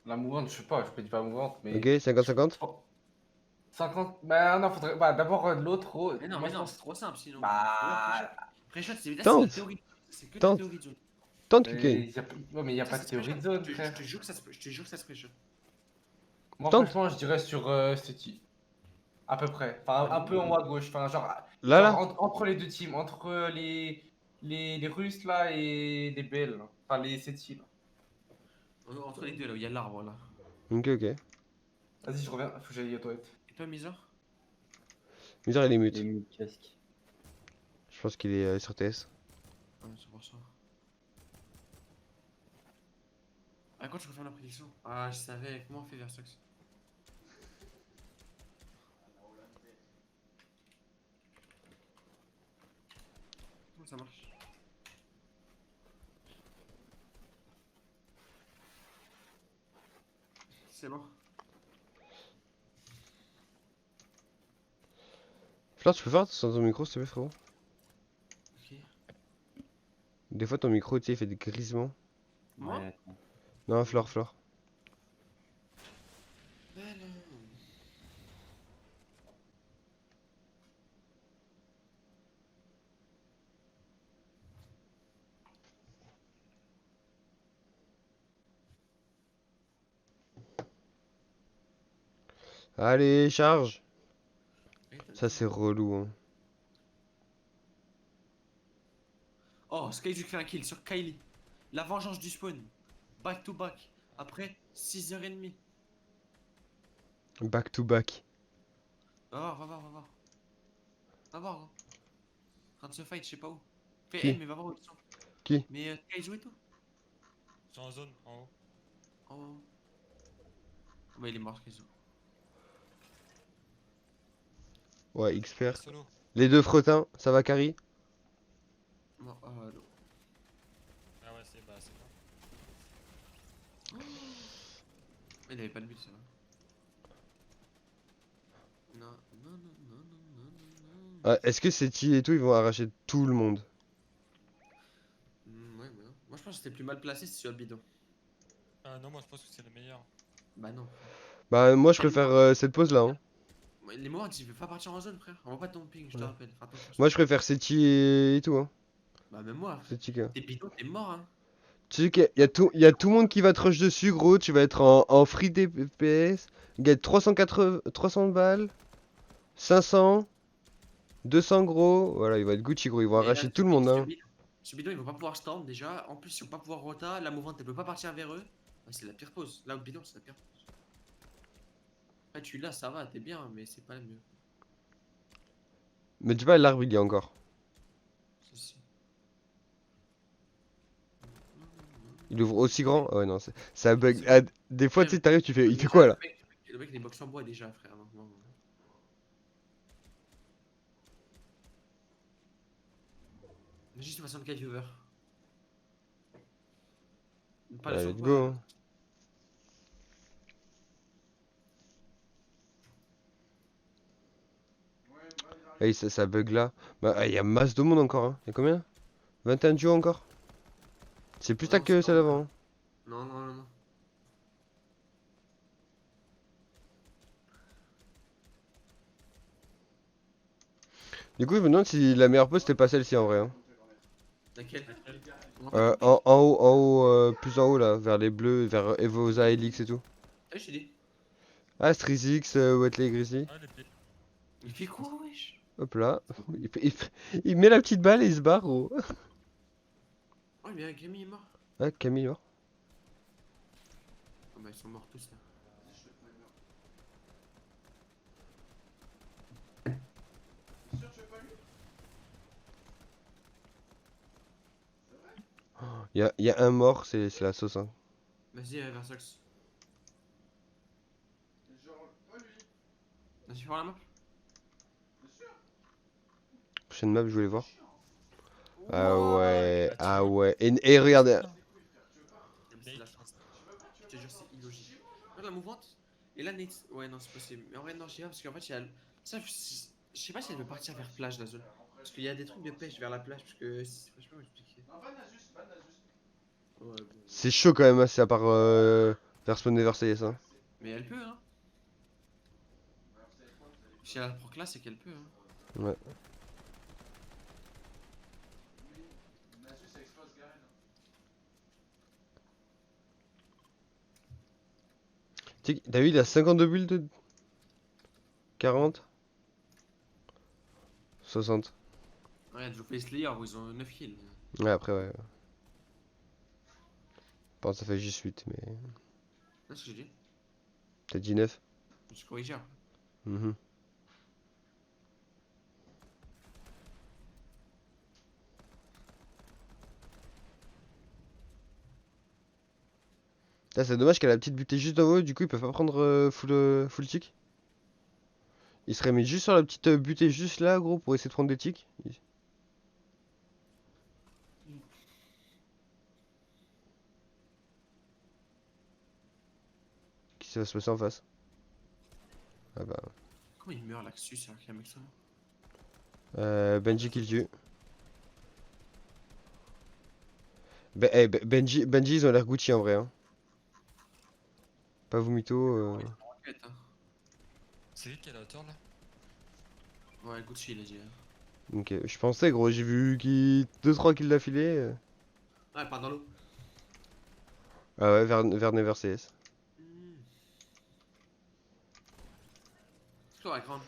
La mouvante, je sais pas, je peux dire pas mouvante, mais. Ok, 50-50. Oh, 50. Bah non, faudrait. Bah d'abord l'autre. Mais non, moi, mais je non, pense. c'est trop simple sinon. Bah. Pré-shot, c'est là, c'est Tente. la théorie. C'est que de la Tente. théorie de zone. Tente Mais Kukane. ouais, mais y a pas de théorie de zone, Je frère. te jure que ça se je te jure que ça se pré-shot. Moi, Tente. franchement, je dirais sur City. À peu près. Enfin, un peu en haut à gauche. Enfin, genre, Là? entre les deux teams. Entre les Russes là et les Belges. Enfin, les City là. Entre les deux là où il y a l'arbre là. Ok, ok. Vas-y, je reviens. Faut que j'aille aux toilettes. Et toi, Misor? Misor, il est Les mute. mid-casques. Je pense qu'il est sur TS. Ouais, c'est pour ça. Ah, quand tu refais la prédiction? Ah, je savais. Comment on fait Versox? ça marche. C'est bon. Fleur, tu peux faire attention à ton micro s'il te plaît, frérot? Ok. Des fois ton micro, tu sais, il fait des grisements. Moi Ouais, attends. Non, Fleur, Fleur. Belle. Allez, charge! Oui, t'as Ça, le c'est temps. relou, hein. Oh, Skyjuke fait un kill sur Kylie. La vengeance du spawn. Back to back. Après 6h30. Back to back. Va voir, va voir, va voir. Va voir, gros. En train de se fight, je sais pas où. Fais Qui? aim, mais va voir où ils sont. Qui? Mais Skyjuke et tout. Ils sont en zone, en haut. Oh. Bah, il est mort, Skyjuke. Ouais, Il est expert. solo. Les deux frettins, ça va, Carrie? Mort, non. Ah ouais, c'est bon. Il avait pas de but, ça va. Non, non, non, non, non, non, non. Ah, est-ce que ces T et tout, ils vont arracher tout le monde? Ouais, mais non. Moi, je pense que c'était plus mal placé si sur le bidon. Ah non, moi je pense que c'est le meilleur. Bah, non. Bah, moi, je préfère cette pause-là, hein. Les moments, il veut pas partir en zone, frère. On voit pas ton ping, je te Ouais. rappelle. Fais attention. Moi, je préfère Seti et tout, hein. Bah, même moi, frère. Seti, quoi. T'es bidon, t'es mort, hein. Tu sais qu'il y a y a tout le monde qui va te rush dessus, gros. Tu vas être en free DPS. Gagne 300 balles. 500. 200, gros. Voilà, il va être Gucci, gros. Ils vont Et là, arracher tout le monde, hein. Ce bidon, ils vont pas pouvoir storm déjà. En plus, ils vont pas pouvoir rota. La mouvante, elle peut pas partir vers eux. Ouais, c'est la pire pause. Là, au bidon, c'est la pire pause. Après, tu l'as, ça va, t'es bien, mais c'est pas le mieux. Mais dis pas, l'arbre, il y a encore. Si, si. Il ouvre aussi grand. Ah ouais, non, c'est un bug. C'est Ah, des fois, tu sais, t'arrives, tu fais. Il fait Déjà, quoi là? le mec, il est box en bois déjà, frère. Non, non. Juste 64 viewers. Pas le Ouais, son, let's pas- go, hein. Hey, ça bug là. Bah, il y a masse de monde encore, hein. Il y a combien? 21 duos encore? C'est plus Non, tard que c'est celle pas d'avant, hein. Non, non, non, non. Du coup, je me demande si la meilleure pause c'était pas celle-ci en vrai, hein. Laquelle? En haut, plus en haut là, vers les bleus, vers Evoza, Elix et tout. Ah, je t'ai dit. Ah, Strizix, Wetley, Grizzly. Ah, les pieds. Il fait quoi, wesh? Hop là. Il met la petite balle et il se barre, gros. Oh, mais Camille est mort. Ah, Camille, mort. Oh, bah, ils sont morts tous là. Y a un mort, c'est la sauce, hein. Vas-y, Versox. Vas-y, voir la map. Prochaine map, je voulais voir. Ah Wow, ouais, il a ah tué. ouais. Et regardez. c'est la chance. Je te jure, c'est illogique. Regarde la mouvante. Et là, Nate. Ouais, non, c'est possible. Mais en vrai, non, je sais pas, parce qu'en fait, il y a. Ça, je sais pas si elle veut partir vers plage, la zone. Parce qu'il y a des trucs de pêche vers la plage, parce que. Je sais pas comment expliquer. Ouais, bon. C'est chaud quand même, hein, c'est à part vers Spawn et Versailles, hein. Mais elle peut, hein. Si elle apprend que là, c'est qu'elle peut, hein. Ouais. T'as vu, il a 52 bulles de 40 60. Ouais, Joe fait Slayer, où ils ont 9 kills. Ouais, après, ouais. Bon, ça fait juste 8, mais. C'est ce que j'ai dit. T'as dit 9. Je suis corrigé. Mhm. Là, c'est dommage qu'elle a la petite butée juste en haut, du coup, il peut pas prendre full tick. Il serait mis juste sur la petite butée juste là, gros, pour essayer de prendre des ticks. ça va se passer en face. Ah bah. Comment il meurt là-dessus, c'est un mec ça? Benji qui le tue. Benji, ils ont l'air Gucci en vrai. Hein. Pas vous mytho. Roquette, hein. C'est lui qui est à la hauteur là? Ouais, Gucci, il a dit. Ok, je pensais gros, j'ai vu qui 2-3 kills d'affilée. Ah, il part dans l'eau. Ah ouais, vers Never CS. C'est toi, grande.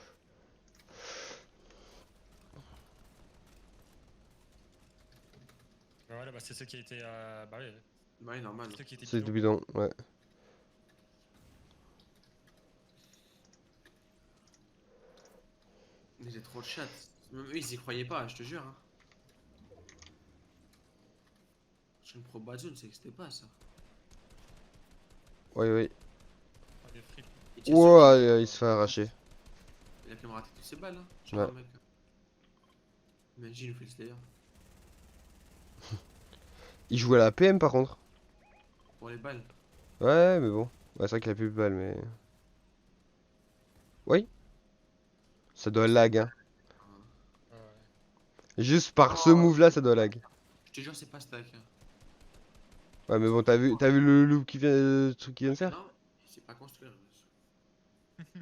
Bah voilà, bah c'est ceux qui étaient bah ouais, Ouais, normal. c'est ceux qui étaient C'est bidons. du bidon, ouais. Mais j'ai trop de chat. Même eux, ils y croyaient pas, je te jure. Hein. Chaîne Pro Bazone, ça existait pas ça. Ouais, ouais. Ah, des fripes. Il tire sur Ouah, qui il se fait arracher. Il a quand même raté toutes ses balles. Hein. Ouais. Genre, mec. Imagine, il nous fait le slayer. Il jouait à la PM par contre. Pour les balles. Ouais, mais bon. Ouais, c'est vrai qu'il a plus de balles, mais. Oui. Ça doit lag, hein. Ouais, ouais. Juste par ce Oh. move là, ça doit lag. Je te jure, c'est pas stack. Hein. Ouais, mais bon, t'as vu le loop qui vient, le truc qui vient de faire? Non, c'est pas construire.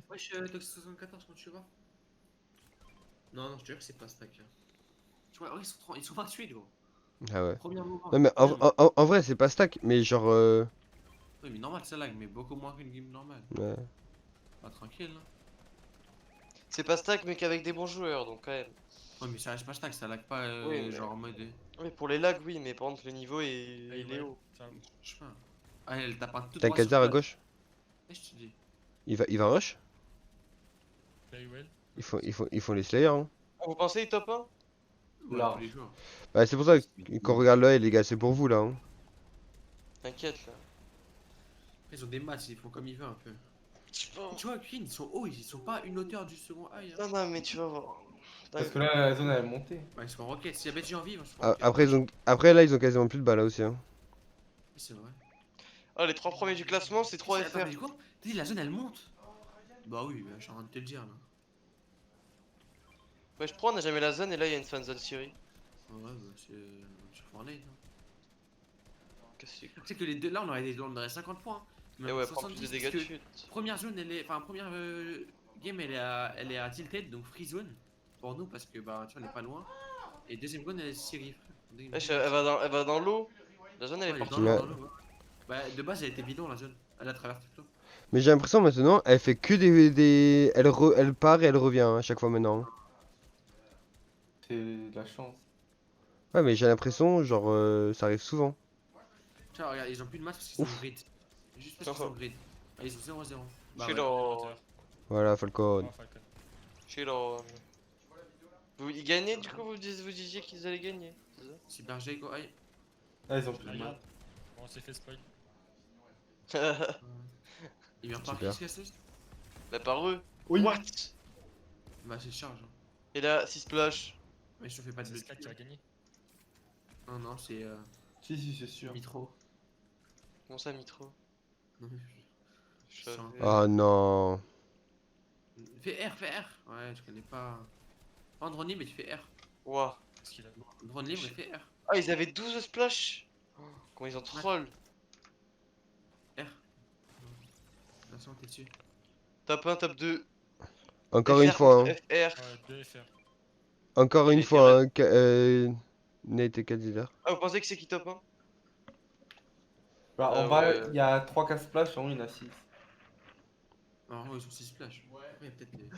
Wesh, Toxic 74, quand tu vas. Non, non, je te jure que c'est pas stack. Hein. Tu vois, oh, ils sont 28, gros. Ah ouais. Premier mouvement. Non, mais en, Premier mouvement. en vrai, c'est pas stack, mais genre. Oui, mais normal, ça lag, mais beaucoup moins qu'une game normale. Ouais. Pas tranquille, hein. C'est pas stack, mais qu'avec des bons joueurs, donc quand même. Ouais, mais ça reste pas stack, ça lag pas, Oui, mais- genre en mode. Oui, pour les lags, oui, mais par contre, le niveau Ah, il est ouais, haut. ça- Je sais pas. Ah, elle tape un tout T'as droit sur Khazar à place. gauche? Eh, je te dis. Il va rush? Very well. Ils font les Slayers, hein. Ah, vous pensez top 1? Ouais, Large. tous les jours. Bah, c'est pour ça qu'on regarde l'œil, les gars, c'est pour vous là. Hein. T'inquiète là. Après, ils ont des matchs, ils font comme ils veulent un peu. Je sais pas. Tu vois, Queen, ils sont hauts, ils sont pas une hauteur du second eye. Hein. Non, non, mais tu vas voir. Parce que là, la zone elle est montée. Ouais, ils sont en roquette. S'il y avait déjà envie, je Ah, après, là, ils ont quasiment plus de balles là aussi. Hein. C'est vrai. Ah, les 3 premiers du classement, c'est 3 Attends, FR. mais quoi? T'as dit la zone elle monte? Bah oui, bah, je suis en train de te le dire là. Ouais, je crois, on a jamais la zone et là, il y a une fan zone Syrie. Ouais, bah c'est sur Fortnite. Hein. Qu'est-ce que c'est? Tu sais que les deux là, on aurait 50 points. Hein. Et Même ouais, prends plus 70, de parce dégâts de que chute. première zone, elle est. Enfin, première game, elle est à Tilted, donc free zone. Pour nous, parce que bah, tu vois, on est pas loin. Et deuxième zone, elle est Syrie, frère. Wesh, elle va dans l'eau. La zone, elle est Ouais, elle est partie. dans Ouais. l'eau, dans l'eau, ouais. Bah, de base, elle était bidon la zone. Elle a traversé tout le temps. Mais j'ai l'impression maintenant, elle fait que elle part et elle revient hein, à chaque fois maintenant. Hein. C'est de la chance. Ouais, mais j'ai l'impression, genre, ça arrive souvent. Tu vois, regarde, ils ont plus de match parce qu'ils sont grid. Juste parce qu'ils sont grid. Ah, ils ont 0-0. Bah, Chez ouais. leur. Voilà, Falcon. Oh, Falcon. Chez leur. Ils gagnaient du coup, vous disiez qu'ils allaient gagner. C'est ça? Super J, go, aïe. Ah, ils ont plus de Regarde. mal. Bon, on s'est fait spoil. Il vient par Super. qui ce casse? Bah, par eux. Oui. What? Bah, c'est charge. Hein. Et là, 6 splash. Mais je te fais pas de C'est le Skat qui a gagné. Non, non, c'est Si, c'est sûr. Mitro. Comment ça, Mitro? Non, Je Ça. savais. Oh non. Fais R, fais R. Ouais, je connais pas. Pas en drone libre, mais tu fais R. Ouah. Qu'est-ce qu'il a? Drone libre, et fais R. Ah, ils avaient 12 splash. Oh, comment ils ont troll. R. Attention, t'es dessus. Top 1, top 2. Encore FR une fois. Hein. contre FR. Ouais, 2 FR. Encore Il une était fois. Hein, Nate et Khazar. Ah, vous pensez que c'est qui top 1? Bah, en Ah bas, ouais. il y a 3 casse splash, en haut, il y en a 6. Alors, ils sont 6 splash. Après, il y a peut-être des.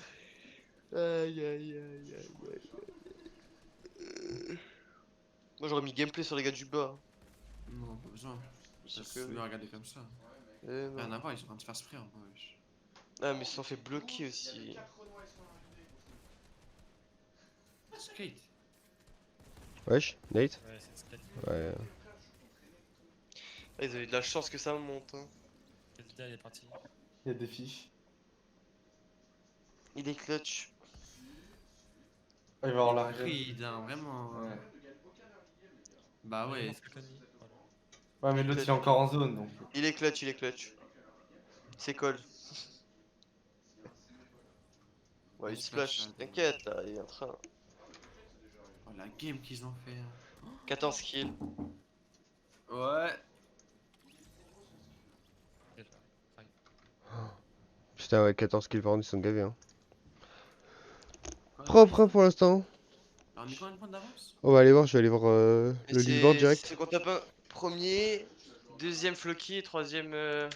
Aïe aïe aïe aïe aïe. Moi j'aurais mis gameplay sur les gars du bas. Non, pas besoin. Ça Parce se que- met à regarder comme ça. Eh non. Rien à voir, ils sont en train de se faire spray en vrai. Wesh. Ah mais ils se sont fait bloquer aussi. Skate. Wesh, Nate? Ouais, c'est Skat. Ouais. Ah, ils avaient de la chance que ça monte. Hein. Kedida, il est parti. Il y a des fiches. Il est clutch. Ah, il va avoir la régène. Grid, hein, vraiment. Ouais. Bah ouais. Falcon, voilà. Ouais, mais l'autre il est encore en zone donc. Il est clutch, il est clutch. C'est cold. Ouais, il splash, t'inquiète là, il est en train. Oh, la game qu'ils ont fait. 14 kills. Ouais. Putain, ouais, 14 kills par round, ils sont gavés. Hein. Propre hein, pour l'instant. Alors, on est combien de points d'avance? On va aller voir, je vais aller voir Mais le leaderboard direct. c'est qu'on tape un premier, deuxième Floki et troisième E.